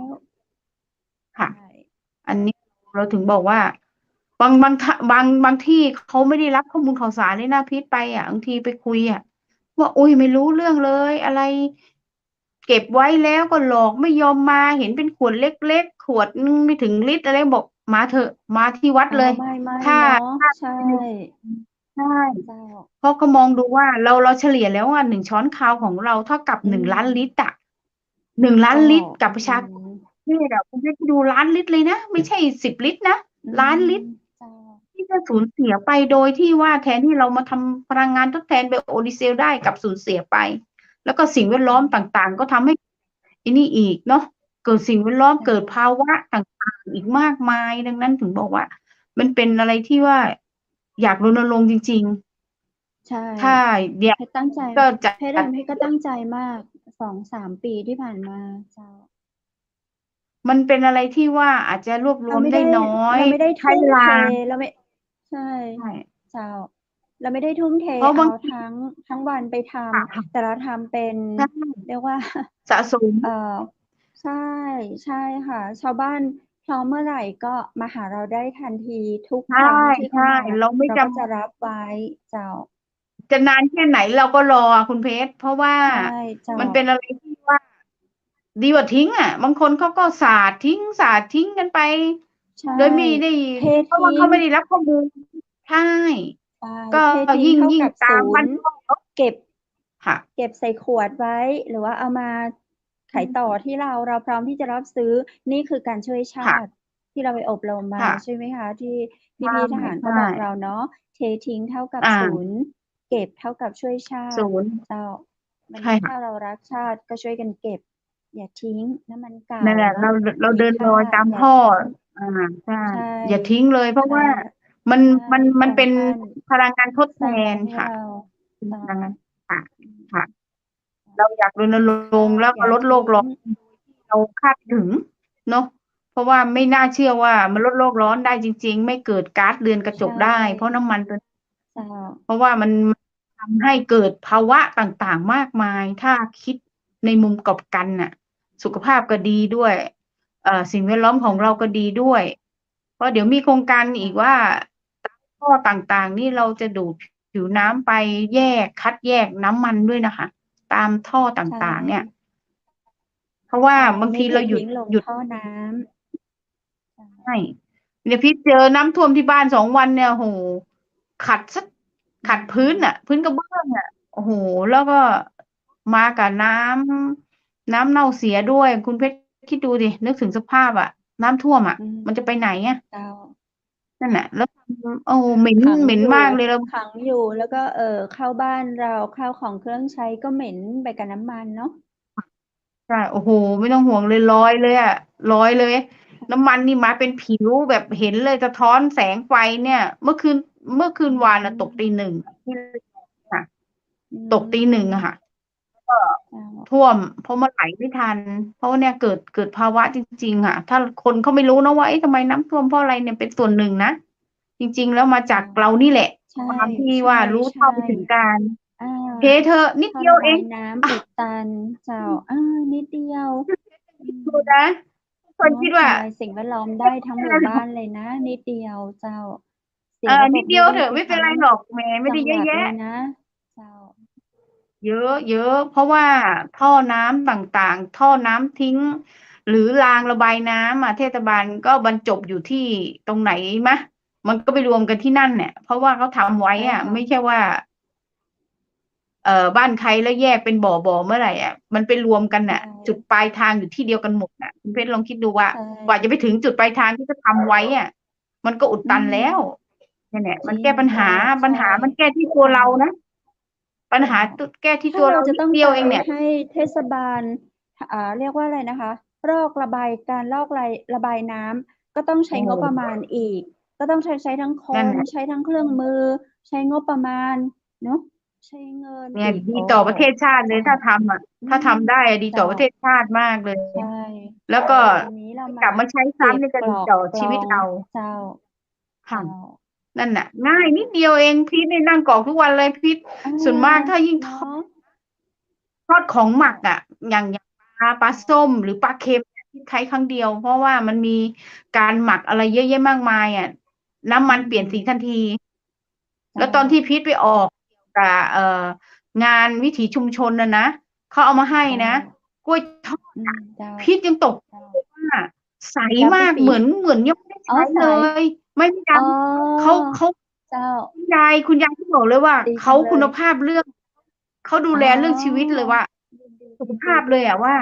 ค่ะ ใช่อันนี้เราถึงบอกว่าบางที่เขาไม่ได้รับข้อมูลข่าวสารเลยนะพีทไปอ่ะบางทีไปคุยอ่ะว่าอุ้ยไม่รู้เรื่องเลยอะไรเก็บไว้แล้วก็หลอกไม่ยอมมาเห็นเป็นขวดเล็กๆขวดนึงไม่ถึงลิตรอะไรบอกมาเถอะมาที่วัดอ๋อเลยไม่ถ้าเนาะถ้าใช่ใช่เจ้าเพราะเขามองดูว่าเราเฉลี่ยแล้วอ่ะ1 ช้อนข้าวของเราเท่ากับอื1 ล้านลิตรมอ่ะ1 ล้านลิตรกับอืประชากร มนี่แหละคุณพี่ดูล้านลิตรเลยนะไม่ใช่10 ลิตรนะอืมล้านลิตรเจ้า จะสูญเสียไปโดยที่ว่าแทนที่เรามาทำพลังงานทดแทนไบโอดีเซลได้กลับสูญเสียไป แล้วก็สิ่งแวดล้อมต่างๆ ก็ทำให้อันนี้อีกเนาะเกิดสิ่งแวดล้อมเกิดภาวะต่างๆอีกมากมายดังนั้นถึงบอกว่า มันเป็นอะไรที่ว่าอยากรณรงค์จริง ใช่ ๆ ถ้าเนี่ย เพชรตั้งใจ ก็จะ เพชรก็ตั้งใจมาก2-3 ปีที่ผ่านมาเจ้า มันเป็นอะไรที่ว่าอาจจะรวบร เรา วม ไม่ ได้ ได้ น้อย เราไม่ได้ ใช้ ทุ่ม เวลา เทเราไม่ใช่ ใช่ เจ้า เราไม่ได้ทุ่มเท เพราะ เอา บางที ทั้งวันไปท ค่ะ ำแต่เราทำเป็น ใช่ เรียกว่า สะสม ใช่ใช่ค่ะ ชาวบ้านพร้อมเมื่อไหร่ก็มาหาเราได้ทันทีทุก ใช ครั้งที่เขา ่ มา ๆ เราไม่ เรา จ ก็จะรับไว้เจ้า ำจะนานแค่ไหนเราก็รออะคุณเพชร เพราะว่า ใช่เจ้า มันเป็นอะไรที่ว่า ดีกว่าทิ้งอะ บางคนเขาก็สาดทิ้งกันไป ใช่ โดยไม่ได้ เท เพราะว่า ทิ้ เขา ง ไม่ได้รับข้อมูล ใช่ ใช่ ก็ เททิ้งเท่า ยิ่ง กับ ตา ศู มบ้าน นย์ ช่องเนาะ เก็บ ค่ะ เก็บใส่ขวดไว้ หรือว่าเอามาขายต่อที่เราพร้อมที่จะรับซื้อ นี่คือการช่วยชา ค่ะ ติ ที่เราไปอบรมมา ค่ะ ใช่ไหมคะ ที่ ใช่ พี่ๆทหาร ใช ก็บอกเราเนาะ เททิ้งเท่ากับ อา ศูนย์ เก็บเท่ากับช่วยชา ศู ติ นย์ เจ้า วัน ใช่ นี้ ค่ะ ถ้าเรารักชาติก็ช่วยกันเก็บ อย่าทิ้งน้ำมันเก่า นั่นแหละ เนาะ เรา มี เดิน ค่ รอยตาม อย่า ท่อ ทิ้ง ใช่ ใช่ อย่าทิ้งเลย เพราะ ใช่ ว่า มัน ใช่ มัน พ มัน ระ เป็ อน งค์ท่าน พลังงานทดแท สร้างไว้ น ให้ ค่ะ เรา เป็น เจ้า พลังงาน ค่ะ อืม ค่ะ เราอยากรณ ร มี ค่ งค์ แล้ว อ ก็ ย่า ลด ท โล ิ กร้อ ้ น เราคาดถึง เนาะ เพราะว่าไม่น่าเชื่อว่ามันลดโลกร้อนได้จริง ๆ ไม่เกิดก๊าซเรือนกระใจช่ กได้ เพราะน้ำมันตัว เจ้า เพราะว่ามัน ทำให้เกิดภาวะต่าง ๆ มากมาย ถ้าคิดในมุมกลับกันน่ะ สุขภาพก็ดีด้วย สิ่งแวดล้อม ใชของเราก็่ ดีด้วย เพราะเดี๋ยวมีโครงการใชอีกว่า ่ ท่อต่าง ๆ นี่เราจะดูดผิวน้ำไปแยก คัดแยกน้ำมันด้วยนะคะ ตามท่อตใช่ ่าง ๆ เนี่ย เพราะว่า ใช่ บาง ไมท่ีเท เราหยุ ทิ้งลง หยุด ท่อน้ำ ใช่ ใช่ เนี่ยพี่เจอน้ำท่วมที่บ้าน 2 วันเนี่ย โอ้โฮ ขัดสัก อื ขัดพื้นม น่ะ พื้นกระเบื้องอะ โอ้โฮ แล้วก็มากับน้ำเน่าเสียด้วย คุณเพชรคิดดูสิ นึกถึงสภาพอะ น้ำท่วมอะ อืม มันจะไปไหนอะ? เจ้า นั่นน่ะ แล้ว โอ้โฮ เหม็น ขัง เหม็นอยู่ มากเลย เรา ขังอยู่ แล้วก็ เข้าบ้านเรา ข้าวของเครื่องใช้ก็เหม็นไปกับน้ำมันเนาะ ค่ะ ใช่ โอ้โฮ ไม่ต้องห่วงเลย ลอยเลยอะ ลอยเลย ค่ะ น้ำมันนี่มาเป็นผิวแบบเห็นเลย สะท้อนแสงไฟเนี่ย เมื่อคือืนวานน่ะตก ม 1:00 ที่ ระยอง ค่ะ อืตก 1:00 ม อะค่ะ ก็ เจ้า ท่วม เพราะมันไหลไม่ทัน เพราะว่าเนี่ยเกิดภาวะจริง ๆ อะ ถ้าคนเขาไม่รู้นะว่า เอ๊ะ ทำไมน้ำท่วมเพราะอะไรเนี่ย เป็นส่วนหนึ่งนะ จริง ๆ แล้วมาเจจ้าา กเรานี่แหละ ใช่ ความที่ใชว่ารู้เท่าไม่ถึงการ ่ เทเถอะนิดท่อ เดียวเอบระายง น้ำอุดตันเจ้า นิดเดียว อืคิดดูม นะ ทุกคนเนาะ คิดว่า ทำลายสิ่งแวดล้อมได้ทั้งหมู่บ้านเลยนะ นิดเดียวเจ้า เสียระบนิดเดียวเถอะ บนิเวศไป ไม่เปท็นั้ไงรหรอก แหม ไม่จัได้เยองหวะัดแยเละ ยนะ เจ้า เยอะ ๆ เพราะว่าท่อน้ำต่าง ๆ ท่อน้ำทิ้ง หรือรางระบายน้ำอะ เทศบาลก็บรรจบอยู่ที่ตรงไหนไหม มันก็ไปรวมกันที่นั่นน่ะ เพราะว่าเขาทำไว้ใช่อะ ค่ไม่ะ ใช่ว่า บ้านใครแล้วแยกเป็นบ่อ ๆ เมื่อไหร่อะ มันไปรวมกันใชน่ะ จุด่ ปลายทางอยู่ที่เดียวกันหมดน่ะ คุณเพชรลองคิดดูว่า ใชกว่าจะไป่ ถึงจุดปลายทางที่เขาทำไว้อะ มันก็อุดอืตันแล้ว ม นั่นแหละ จรมันิแก้งเจปัญห้า า ใปชัญ่ หามันแก้ที่ตัวเจ้า เรานะ ปัญเจ้หา า แก้ที่ถ้ตาัวเรเารานิดเดีจะต้องไยปวเองเนี่ย ให้เทศบาล เรียกว่าอะไรนะคะ การลอกระบายน้ำ ก็ต้องใโชอ้้งบประมาโณฮ อีก ก็ต้องใช้ทั้งคนั่นน น่ะ ใช้ทั้งเครื่องมือ ใช้งบประมาณเนาะ ใช้เงินเนี่ย อีก ดีโอ้ ต่อประเทศชาติเลเจ้ย า ถ้าทำอะ อืถ้าทม ำได้อะดีเจต่้อา ประเทศชาติมากเลย ใช่ แล้วก็วันนี้เรามกลัาบมาใช้ซเก้็บำนี่ก็กลอก ดีต่อกลอง ชีวิตเรา เจ้า คเ่จ้ะ า นั่นน่ะ ง่ายนิดเดียวเอง พีชนี่นั่งกรอกทุกวันเลยพีช อา ส่วนมากถ้ายิ่ง เนาะ ทอดของหเจม้ัา กอะ อย่างปลาเจ้ส้า มหรือปลาเค็มเนี่ย พีชใช้ครั้งเดียว เพราะว่ามันมีการหมักอะไรเยอะแยะมากมายอะ น้ำอืมันเปลี่ยนสีม ทันที เจแล้้วตอนที่า พีชไปออกกับ งานวิถีชุมชนน่ะนะ เขาเอามาให้เจ้า นะ กล้วยทอดอะ เจ้า พีชยังตกเจ้า ใจเลยว่าใสแล้วมาก ปี เหมือนยังไม่ได้อ๋ใอ ช้ใส เลย ไม่มีกอ๋าอ ร เขา เจ้า คุณยายที่บอกเลยว่า ดีเขจัาคุณงเลย ภาพเรื่อง เขาดูอ๋อ แลเรื่องชีวิตเลยว่า ยินสุขภดีาพเลด้ยอวยะว่า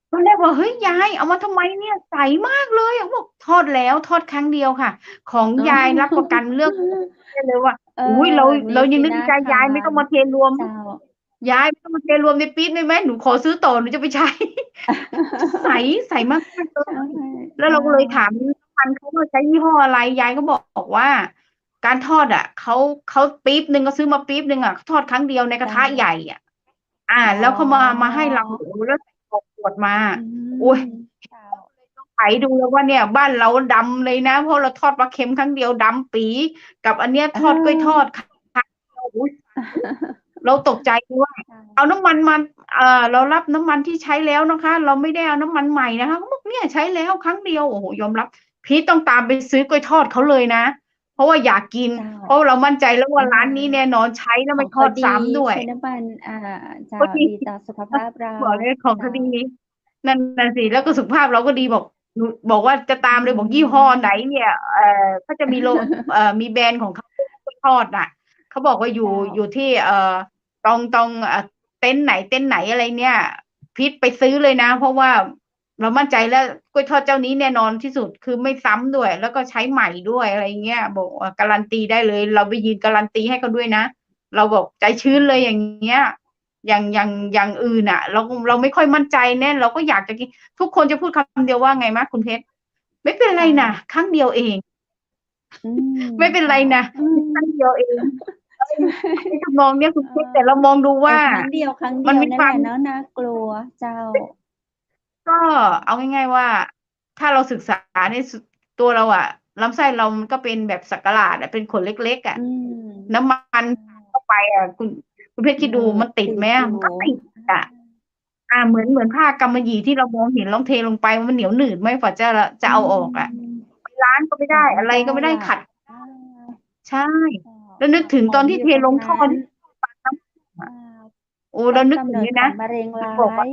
เจ้า ตอนแรกว่าเฮ้ยยายเอามาทำไมเนี่ยใสมากเลยเขาบอกทอดแล้วทอดครั้งเดียวค่ะของอ๋อ ยายรับประกันเรื่องได้เลยว่าเอออุ้ยเรายังนี่สินึกในใจน่าทายายไม่ต้นองมาเทรวมเจ้า ยายไม่ต้องมาเทรวมในปี๊บได้ไหมหนูขอซื้อต่อหนูจะไปใช้ใสใสมากๆเลใช่ยแล้วเจ้าเราก็เลยถามน้ำมันเขาว่าใช้ยี่ห้ออะไรยายก็บอกว่าการทอดอ่ะเขาปี๊บหนึ่งก็ซื้อมาปี๊บหนึ่งอ่ะเขาทอดครั้งเดียวในกระเจ้าทะใหญ่อ่ะอ๋อแล้วเขามาให้เราโอ้โหแล้วใส่ขวดมาอืโอ้ย มเจ้าไถดูแล้วว่าเนี่ยบ้านเราดำเลยนะเพราะเราทอดปลาเค็มครั้งเดียวดำปีกับอันเนี้ยเอทอดกล้วยทอดอ ครั้งเดียวอุ๊ยเราตกใจว่าเจ้าเอาน้ำมันมาเรารับน้ำมันที่ใช้แล้วนะคะ เราไม่ได้เอาน้ำมันใหม่นะคะเขาบอกเนี่ยใช้แล้วครั้งเดียวโอ้โหยอมรับพีทต้องตามไปซื้อกล้วยทอดเขาเลยนะเพราะว่าอยากกินเจ้าเพราะเรามั่นใจแล้วอ่ว่าร้านนี้แน่านอนใช้แล้วไม่ทอดของเขาดีซ้ำด้วยใช้น้ำมันเจ้าก็ดี ดีต่อสุขภาพเราบอกเลยของเจ้าเขาดีนั่นน่ะสิแล้วก็สุขภาพเราก็ดีบอกหนูบอกว่าจะตาอืมเลยบอกยี่ห้อไหนม เนี่ยเขาจะมีมีแบรนด์ของเขาทอดอ่ะเขาบอกว่าอยู่เจ้าอยู่ที่ตรงเต็นท์ไหนอะไรเนี่ยพิษไปซื้อเลยนะเพราะว่าเรามั่นใจแล้วกล้วยทอดเจ้านี้แน่นอนที่สุดคือไม่ซ้ำด้วยแล้วก็ใช้ใหม่ด้วยอะไรเงี้ยบอกว่าการันตีได้เลยเราไปยืนการันตีให้เขาด้วยนะเราบอกใจชื้นเลยอย่างเงี้ย อย่างอื่นอ่ะเราไม่ค่อยมั่นใจแน่เราก็อยากจะกินทุกคนจะพูดคำเดียวว่าไงมะคุณเพชรไม่เป็นไรเจ้านะครั้งเดียวเองอืมไม่เป็นไรเจ้านะอืมครั้งเดียวเองใช่ในทำนองเนี้ยคุณเอเพชรแต่เราอมองดูว่าครั้งเดียวครั้งเดีมันมีความ ยวนั่นแหละเนาะน่ากลัวเจ้าก็เอาง่ายๆว่าถ้าเราศึกษาในตัวเราอะลำไส้เรามันก็เป็นแบบสักหลาดอะเป็นขนเล็กๆอะอืน้ำมมันเข้าไปอะคุณเพชรคิดเอดูอมันติดติดอยู่ไหมอะมันก็ติดอะเหมือนผ้ากำมะหยี่ที่เรามองเห็นลองเทลงไปมันเหนียวหนืดไหมกว่าจะอืเอาออกอะมไปล้างก็ไม่อได้อะไรอกไม่ได้ก็ไม่ได้ล่ะขัดอาใช่ก็แล้วนึกหมักหมถึงตอนที่มอยู่ตรงเทลงท่อนั้นที่ปากน้ำอะอาโอ้เรานึกต้นกำถึงเลยนะเนิดของมะเร็งร้าบอกว่าย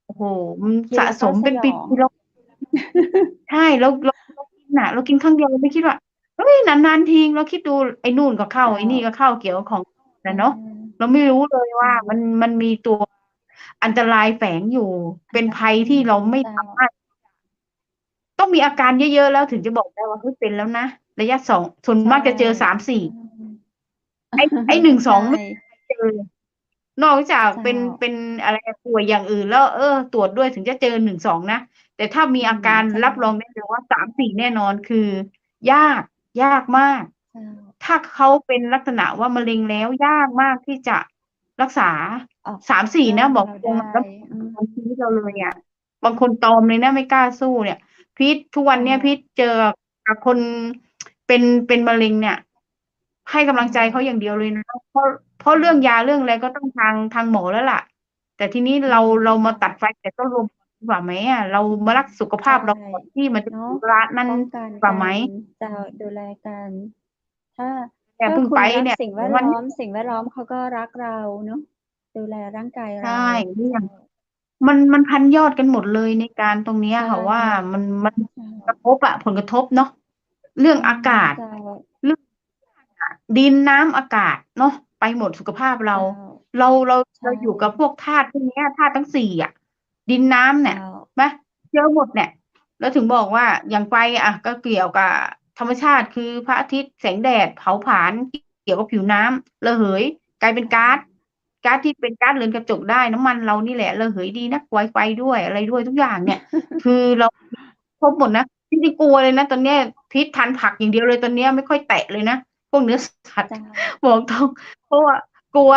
โอ้โหมันคิดแล้วก็สะสมเป็นปีสยอง ๆแล้ว ใช่เรากินน่ะเรากินครั้งเดียวเราไม่คิดว่าเฮ้ยนานๆทีเราคิดดูไอ้นู่นก็เข้าเจ้าไอ้นี่ก็เข้าเกี่ยวกับของเอนะเนาะอเราไม่รู้เลยอืว่ามมันมีตัวอันตรายแฝงอยู่อันเป็นตรายภัยที่เราไม่เจ้าสามารถต้องมีอาการเยอะๆแล้วถึงจะบอกได้ว่าเฮ้ยเป็นแล้วนะระยะ2ส่วนใช่มากจะเจอ3-4อืม ไอ้หนึ่ง สใช่องไม่เจอนอกจากเจ้าเป็นอะไรป่วยอย่างอื่นแล้วตรวจด้วยถึงจะเจอ1-2นะแต่ถ้ามีอืมอาการเจ้ารับรองได้เลยว่า3-4แน่นอนคือยากยากมากเจ้าถ้าเขาเป็นลักษณะว่ามะเร็งแล้วยากมากที่จะรักษาออกสามจากร่าสี่นะบอกงเราได้ตรงแล้วอืมชีวิตเราเลยอ่ะบางคนตอมเลยนะไม่กล้าสู้เนี่ยพีททุกวันเจ้าเนี้ยพีทเจอกับคนเป็นมะเร็งเนี่ยให้กำลังใจเขาเจ้าอย่างเดียวเลยนะเพราะเรื่องยาเรื่องอะไรก็ต้องทางหมอแล้วล่ะแต่ทีนี้อืเรามาเจ้าตัดไฟแต่ต้นลมดีกว่าไหมอ่ะเราอืมมารักสุขภาใช่พเราก่อนที่มันจะเนาะถึงระนั้นป้องกันดีกว่าไหมกันเจ้าดูแลกันถ้าแต่เพิ่งไปถ้าคุณรักเนี่ยสิ่งแวดวันนี้ล้อมสิ่งแวดล้อมเขาก็รักเราเนาะดูแลร่างกายใช่เรานี่อย่างเจ้ามันพันยอดกันหมดเลยในการตรงเนี้ยใช่ค่ะว่ามันเจ้ากระทบอะผลกระทบเนาะเรื่องอืมอากาศเจ้าเรื่องดินน้ำอากาศเนาะไปหมดสุขภาพเราเจ้าเราเราใช่เราอยู่กับพวกธาตุพวกเนี้ยธาตุทั้งสี่อะดินน้ำเนี่ยเจ้าไหมเจอหมดเนี่ยแล้วถึงบอกว่าอย่างไฟอะก็เกี่ยวกับธรรมชาติคือพระอาทิตย์แสงแดดเผาผลาญเกี่ยวกับผิวน้ำระเหยกลายเป็นใช่ก๊าซที่เป็นก๊าซเรือนกระจกได้น้ำมันเรานี่แหละระเหยดีนักไวไฟด้วยอะไรด้วยทุกอย่างเนี่ยคือเราครบหมดนะจริงๆกลัวเลยนะตอนเนี้ยพิษทานผักอย่างเดียวเลยตอนเนี้ยไม่ค่อยแตะเลยนะพวกเนื้อสัตว์เจ้าบอกตรงเพราะว่ากลัว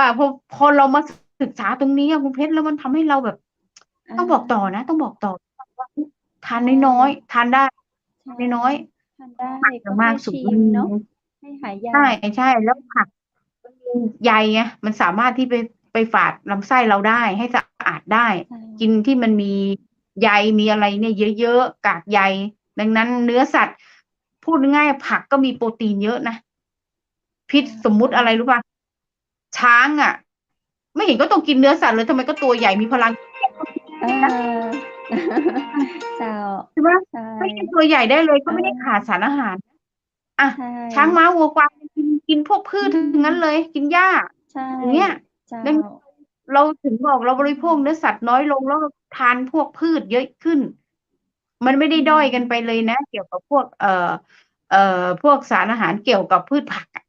พอเรามาศึกษาตรงนี้อะคุณเพชรแล้วมันทำให้เราแบบอ่ต้องบอกต่อนะาต้องบอกต่อว่าทานใช่น้อยๆทานได้ใช่น้อยทานได้ๆผักอย่าก็ให้งมากสุดชิมันมี มเนาะให้หายอใช่ยากใช่แล้วผักมันมีใยไงมันสามารถที่ไปฝาดลำไส้เราได้ให้สะอาดได้ใช่กินที่มันมีใยมีอะไรเนี่ยเยอะๆกากใยดังนั้นเนื้อสัตว์พูดง่ายๆผักก็มีโปรตีนเยอะนะพิษสมมุติเจ้าอะไรรู้ป่ะช้างอ่ะไม่เห็นก็ต้องกินเนื้อสัตว์เลยทำไมก็ตัวใหญ่มีพลังเอนะอเจ้าใช่ไหมใช่ไม่ใช่ตัวใหญ่ได้เลยเอก็ไม่ได้ขาดสารออาหารอ่ะใช่ช้างม้าวัวควายกินพวกพือืชทั้งนั้นเลยมกินหญ้าใช่อย่างเงี้ยเจ้าดัง เราถึงบอกเราบริโภคเนื้อสัตว์น้อยลงแล้วทานพวกพืชเยอะขึ้น มันไม่ได้อืด้อยกันไปมเลยนะ เกี่ยวกับพวกพวกสารอาหารเกี่ยวกับพืชผักอะ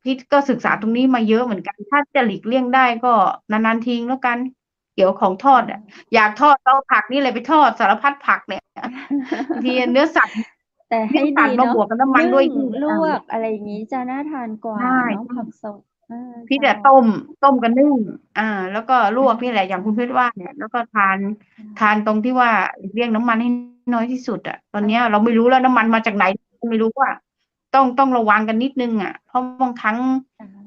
พี่ก็ศึกษาตรงนี้ค่ะมาเยอะเหมือนกันถ้าจะหลีกเลี่ยงได้ก็นานๆทิ้งแล้วกันเกี่ยวของทอดอ่ะอยากทอดเอาผักนี่เลยไปทอดสารพัดผักเนี่ยบางทีเนื้อสัตว์แต่เนื้ให้อสัตว์มาดีเนาะบวกกับน้ำมันนึ่งด้วยยิ่งลวกอะไรอย่างนี้จะน่าทานกว่าใช่ เนาะผักสดพี่เจ้าแต่ต้มกับนึ่งแล้วก็ลอ่วกนี่แหละอย่างคุณเพาชรว่าเนี่ยแล้วก็ทานตรงที่ว่าหลีกเลี่ยงน้ำมันให้น้อยที่สุดอ่ะตอนอ่เนี้ยเราไม่ารู้แล้วน้ำมันมาจากไหนไม่รู้ว่าต้องระวังกันนิดนึงอ่ะเพราะบางครั้ง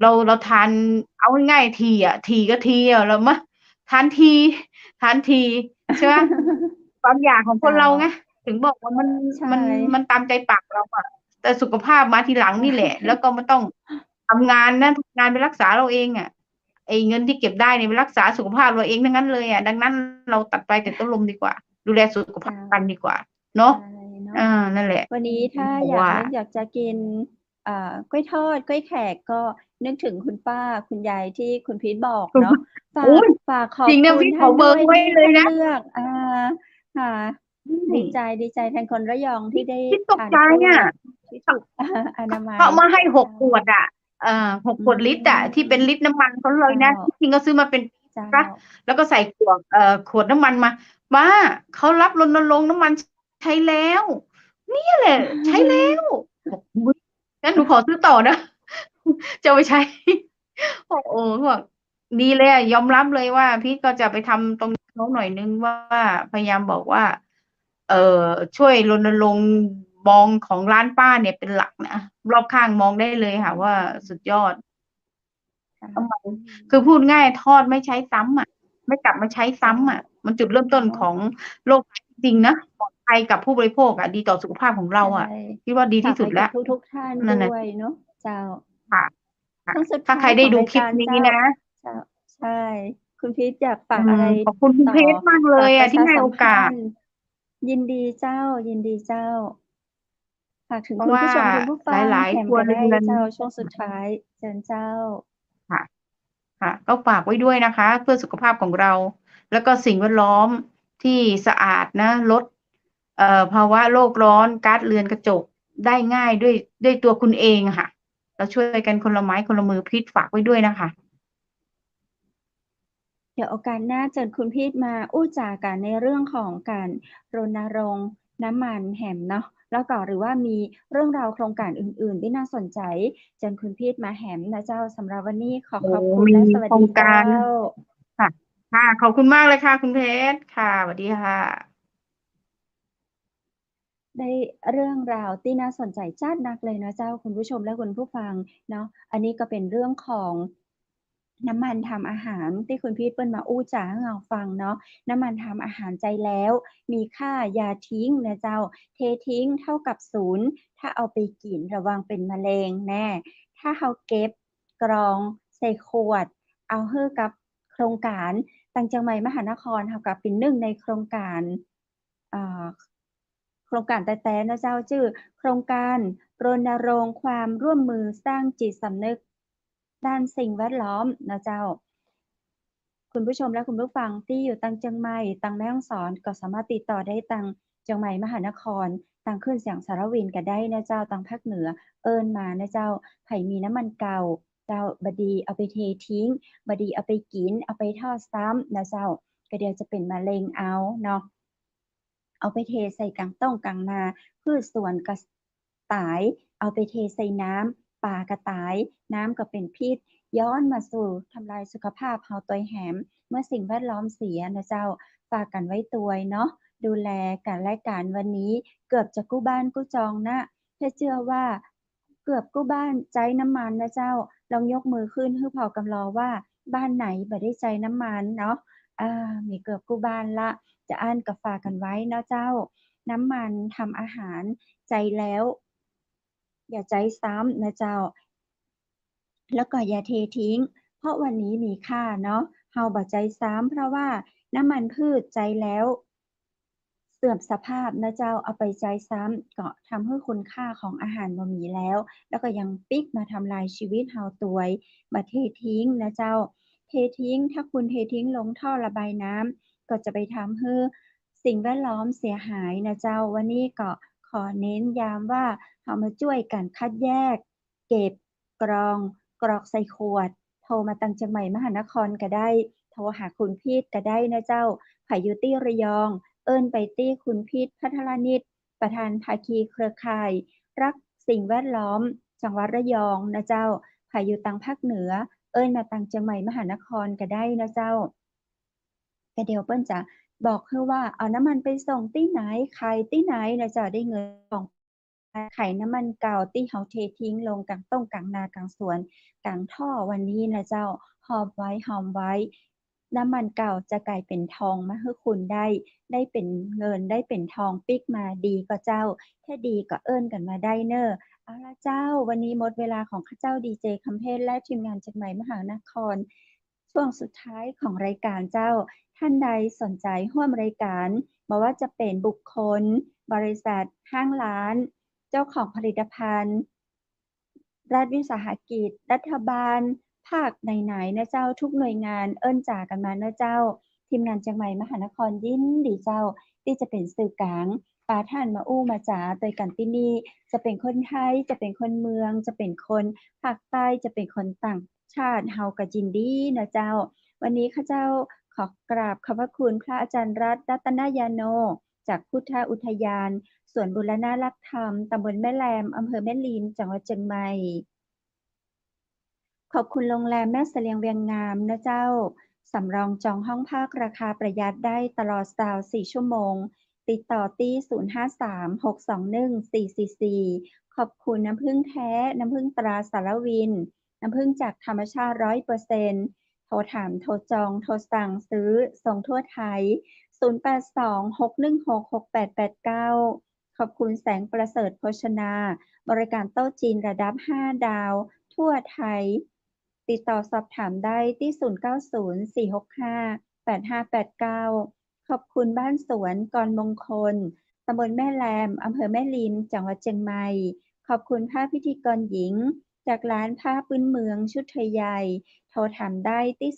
เราทานเอาง่ายๆทีก็ทีเรามาทานทานทีใช่ไหมความอยากของคนเจ้าเราไงถึงบอกว่ามันใช่มันมันตามใจปากเราอ่ะแต่สุขภาพมาทีหลังนี่แหละแล้วก็มันต้องทำงานนะทำงานไปรักษาเราเองอ่ะ ไอ้เงินที่เก็บได้เนี่ยไปรักษาสุขภาพเราเองทั้งนั้นเลยอ่ะดังนั้นเราตัดไปแต่ต้นลมดีกว่าดูแลสุขภาเจ้าพกันดีกว่าเนาะใช่เนาะนั่นแหละวันนี้ถ้าบอกว่าอยากจะกินกล้วยทอดกล้วยแขกก็นึกถึงคุณป้าคุณยายที่คุณพีทบอกเนาะฝากอุ้ยขอบจริงนะพี่ขคุณท่านอเบอร์ไว้ด้วยที่เลยนะท่านเลือกค่ะอืมดีใจแทนคนระยองที่ได้พี่ตกใจทานกล้วยอ่ะที่ถูกอนามัยเขามาให้หกเจ้าขวดอ่ะหกอืขวดลิตรอ่ะที่เป็นลิตรมน้ำมันเขาเลยเจ้านะที่จริงก็ซื้อมาเป็นเจ้านะแล้วก็ใส่ขวดน้ำมันมาบ้าเขารับรณรงค์น้ำมันใช้แล้วนี่แหละใช้แล้วบอกอุ๊ยงั้นหนูขอซื้อต่อนะจะเอาไปใช้โอ้บอกดีเลยอะยอมรับเลยว่าพี่ก็จะไปทำตรงเขาหน่อยนึงว่าพยายามบอกว่าเออช่วยรณรงค์มองของร้านป้าเนี่ยเป็นหลักนะรอบข้างมองได้เลยค่ะว่าสุดยอดค่ะทำไมอืคือพูมดง่ายทอดไม่ใช้ซ้ำอ่ะไม่กลับมาใช้เจ้าซ้ำอ่ะมันจุดเริ่มต้นเนาะของโรคร้ายจริงๆนะปลอดภัยกับผู้บริโภคอ่ะดีต่อสุขภาพของเราใช่อ่ะคิดว่าดีฝากไว้กับที่สุดแล้วทุกท่านนั่นนะด้วยเนาะเจ้า ค่ะค่ะช่วงสุดถ้าใครได้ท้ายของรายดูคลิปการเจ้านี้นะ เจ้าใช่คุณพีทอยากฝากอะไรขอบคุณคุณต่อเพชรมากเลยอ่ะที่ให้ฝากประชาสัโอกาสมพันธ์ยินดีเจ้ายินดีเจ้าฝากถึงเพราะว่าคุณผู้ชมคุณผู้หฟังลายๆครัวแถมก็ได้เรือนเจ้าช่วงสุดท้ายเชิญเจ้าค่ะค่ะก็ฝากไว้ด้วยนะคะเพื่อสุขภาพของเราแล้วก็สิ่งแวดล้อมที่สะอาดนะลดภาวะโลกร้อนก๊าซเรือนกระจกได้ง่ายด้วยตัวคุณเองค่ะเราช่วยกันคนละไม้คนละมือพิษฝากไว้ด้วยนะคะเดี๋ยวโอกาสหน้าเชิญคุณพีทมาอู้จากันในเรื่องของการรณรงค์น้ำมันแหมเนาะแล้วก็หรือว่ามีเรื่องราวโครงการอื่นๆที่น่าสนใจเชิญคุณพีทมาแหมนะเจ้าสำหรับวันนี้ขอโอ้ขอบคุณมีและสวัโครงสดีเจ้า การค่ะค่ะขอบคุณมากเลยค่ะคุณเพชรค่ะสวัสดีค่ะได้เรื่องราวที่น่าสนใจจ้านักเลยนะเจ้าคุณผู้ชมและคุณผู้ฟังเนาะอันนี้ก็เป็นเรื่องของน้ำมันทำอาหารที่คุณพี่เปิ้ลมาอู้จ๋าให้เราฟังเนาะน้ำมันทำอาหารใจแล้วมีค่าอย่าทิ้งนะเจ้าเททิ้งเท่ากับศูนย์ถ้าเอาไปกินระวังเป็นมะเร็งแน่ถ้าเราเก็บกรองใส่ขวดเอาเฮือกับโครงการตังจังไหมมหานครเท่ากับเป็นหนึ่งในโครงการอ่า โครงการแต่นะเจ้าชื่อโครงการรณรงค์ความร่วมมือสร้างจิตสำนึกด้านสิ่งแวดล้อมนะเจ้าคุณผู้ชมและคุณผู้ฟังที่อยู่ตังเชียงใหม่ตังแม่ฮ่องสอนก็สามารถติดต่อได้ตังเชียงใหม่มหานครตังขึ้นเสียงสารวินก็ได้นะเจ้าตังภาคเหนือเอิ้นมานะเจ้าไผมีน้ำมันเก่าเจ้าบดีเอาไปเททิ้งบดีเอาไปกินเอาไปทอดซ้ำนะเจ้าก็เดี๋ยวจะเป็นมะเร็งเอาเนาะ เอาไปเทใส่กลางต้องกลางนาพืชสวนกระต่ายเอาไปเทใส่น้ำป่ากระต่ายน้ำก็เป็นพิษย้อนมาสู่ทำลายสุขภาพเฮาตัวแหมเมื่อสิ่งแวดล้อมเสียนะเจ้าฝากกันไว้ตัวยเนาะดูแลกันและกันวันนี้เกือบจะกู้บ้านกู้จองนะถ้าเชื่อว่าเกือบกู้บ้านใจน้ำมันนะเจ้าลองยกมือขึ้นให้เผากำลอว่าบ้านไหนบ่ได้ใจน้ำมันเนาะมีเกือบกู้บ้านละ จะอ่านกับฝากกันไว้นะเจ้าน้ำมันทำอาหารใจแล้วอย่าใจซ้ำนะเจ้าแล้วก็อย่าเททิ้งเพราะวันนี้มีค่าเนาะเฮาบ่ใจซ้ำเพราะว่าน้ำมันพืชใจแล้วเสื่อมสภาพนะเจ้าเอาไปใจซ้ำก็ทำให้คุณค่าของอาหารบ่มีแล้วแล้วก็ยังปิกมาทำลายชีวิตเฮาตัวยบ่เททิ้งนะเจ้า เททิ้ง ถ้าคุณเททิ้งลงท่อระบายน้ำก็จะไปทำให้สิ่งแวดล้อมเสียหายนะเจ้า วันนี้ก็ขอเน้นย้ำว่าเรามาช่วยกันคัดแยก เก็บ กรอง กรอกใส่ขวด โทรมาตังเชียงใหม่มหานครก็ได้ โทรหาคุณพีทก็ได้นะเจ้าไผอยู่ตี้ระยอง เอิ้นไปตี้คุณพีทพัทรนิตประธานภาคีเครือข่าย รักสิ่งแวดล้อม จังหวัดระยองนะเจ้าไผอยู่ตังภาคเหนือ เอิ้นมาตังเชียงใหม่มหานครก็ได้นะเจ้าก็เดี๋ยวเปิ้นจะบอกให้ว่าเอาน้ำมันไปส่งตี้ไหนขายตี้ไหนนะเจ้าได้เงินของขายน้ำมันเก่าที่เฮาเททิ้งลงกลางต้งกลางนากลางสวนกลางท่อวันนี้นะเจ้าหอบไว้หอมไว้ น้ำมันเก่าจะกลายเป็นทองมาให้คุณได้เป็นเงินได้เป็นทองปิกมาดีก็เจ้าถ้าดีก็เอิ้นกันมาได้เน้อเอาละเจ้าวันนี้หมดเวลาของข้าเจ้าดีเจคำเพชรและทีมงานจากใหม่มหานคร ช่วงสุดท้ายของรายการเจ้า ท่านใดสนใจร่วมรายการบ่ว่าจะเป็นบุคคล บริษัท ห้างร้าน เจ้าของผลิตภัณฑ์ รัฐวิสาหกิจ รัฐบาล ภาคไหนๆนะเจ้าทุกหน่วยงานเอิ้นจ่ากันมานะเจ้า ทีมงานเชียงใหม่มหานครยินดีเจ้า ที่จะเป็นสื่อกลางพาท่านมาอู้มาจาโดยกันที่นี่จะเป็นคนไทย จะเป็นคนเมือง จะเป็นคนภาคใต้ จะเป็นคนต่างชาติเฮาก็ยินดีนะเจ้า วันนี้ข้าเจ้าขอกราบขอบพระคุณพระอาจารย์รัตนยาโน จากพุทธอุทยานสวนบูรณรักธรรม ตำบลแม่แลม อำเภอแม่ริม จังหวัดเชียงใหม่ ขอบคุณโรงแรมแม่เสลียงเวียงงามนะเจ้า สำรองจองห้องพักราคาประหยัดได้ตลอด24 ชั่วโมง ติดต่อที่ 053-621-444 ขอบคุณน้ำผึ้งแท้ น้ำผึ้งตราสารวิน น้ำผึ้งจากธรรมชาติ 100% โทรถามโทรจองโทรสั่งซื้อส่งทั่วไทย 082-616-6889 ขอบคุณแสงประเสริฐโภชนา บริการโต๊ะจีนระดับ 5 ดาว ทั่วไทย ติดต่อสอบถามได้ที่ 090-465-8589 ขอบคุณบ้านสวนกรมงคล ตำบลแม่แลม อำเภอแม่ริม จังหวัดเชียงใหม่ ขอบคุณผ้าพิธีกรหญิง จากร้านผ้าพื้นเมืองชุดไทยใหญ่ โทรถามได้ที่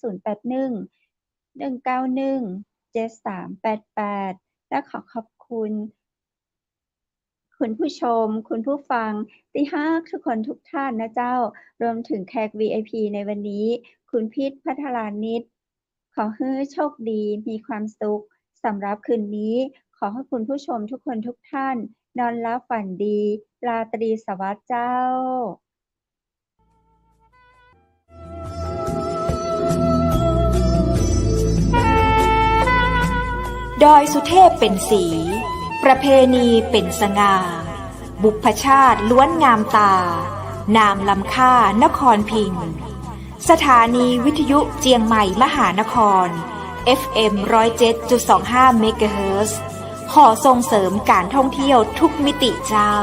081-191-7388 และขอขอบคุณคุณผู้ชม คุณผู้ฟังที่ฮักทุกคนทุกท่านนะเจ้า รวมถึงแขก VIP ในวันนี้ คุณพีทพัทรานิต ขอให้โชคดีมีความสุขสำหรับคืนนี้ ขอให้คุณผู้ชมทุกคนทุกท่าน นอนหลับฝันดี ราตรีสวัสดิ์เจ้า ดอยสุเทพเป็นสี ประเพณีเป็นสง่า บุพชาติล้วนงามตา นามล้ำค่านครพิงค์สถานีวิทยุเจียงใหม่มหานคร FM 107.25 เมกะเฮิรตซ์ขอส่งเสริมการท่องเที่ยวทุกมิติเจ้า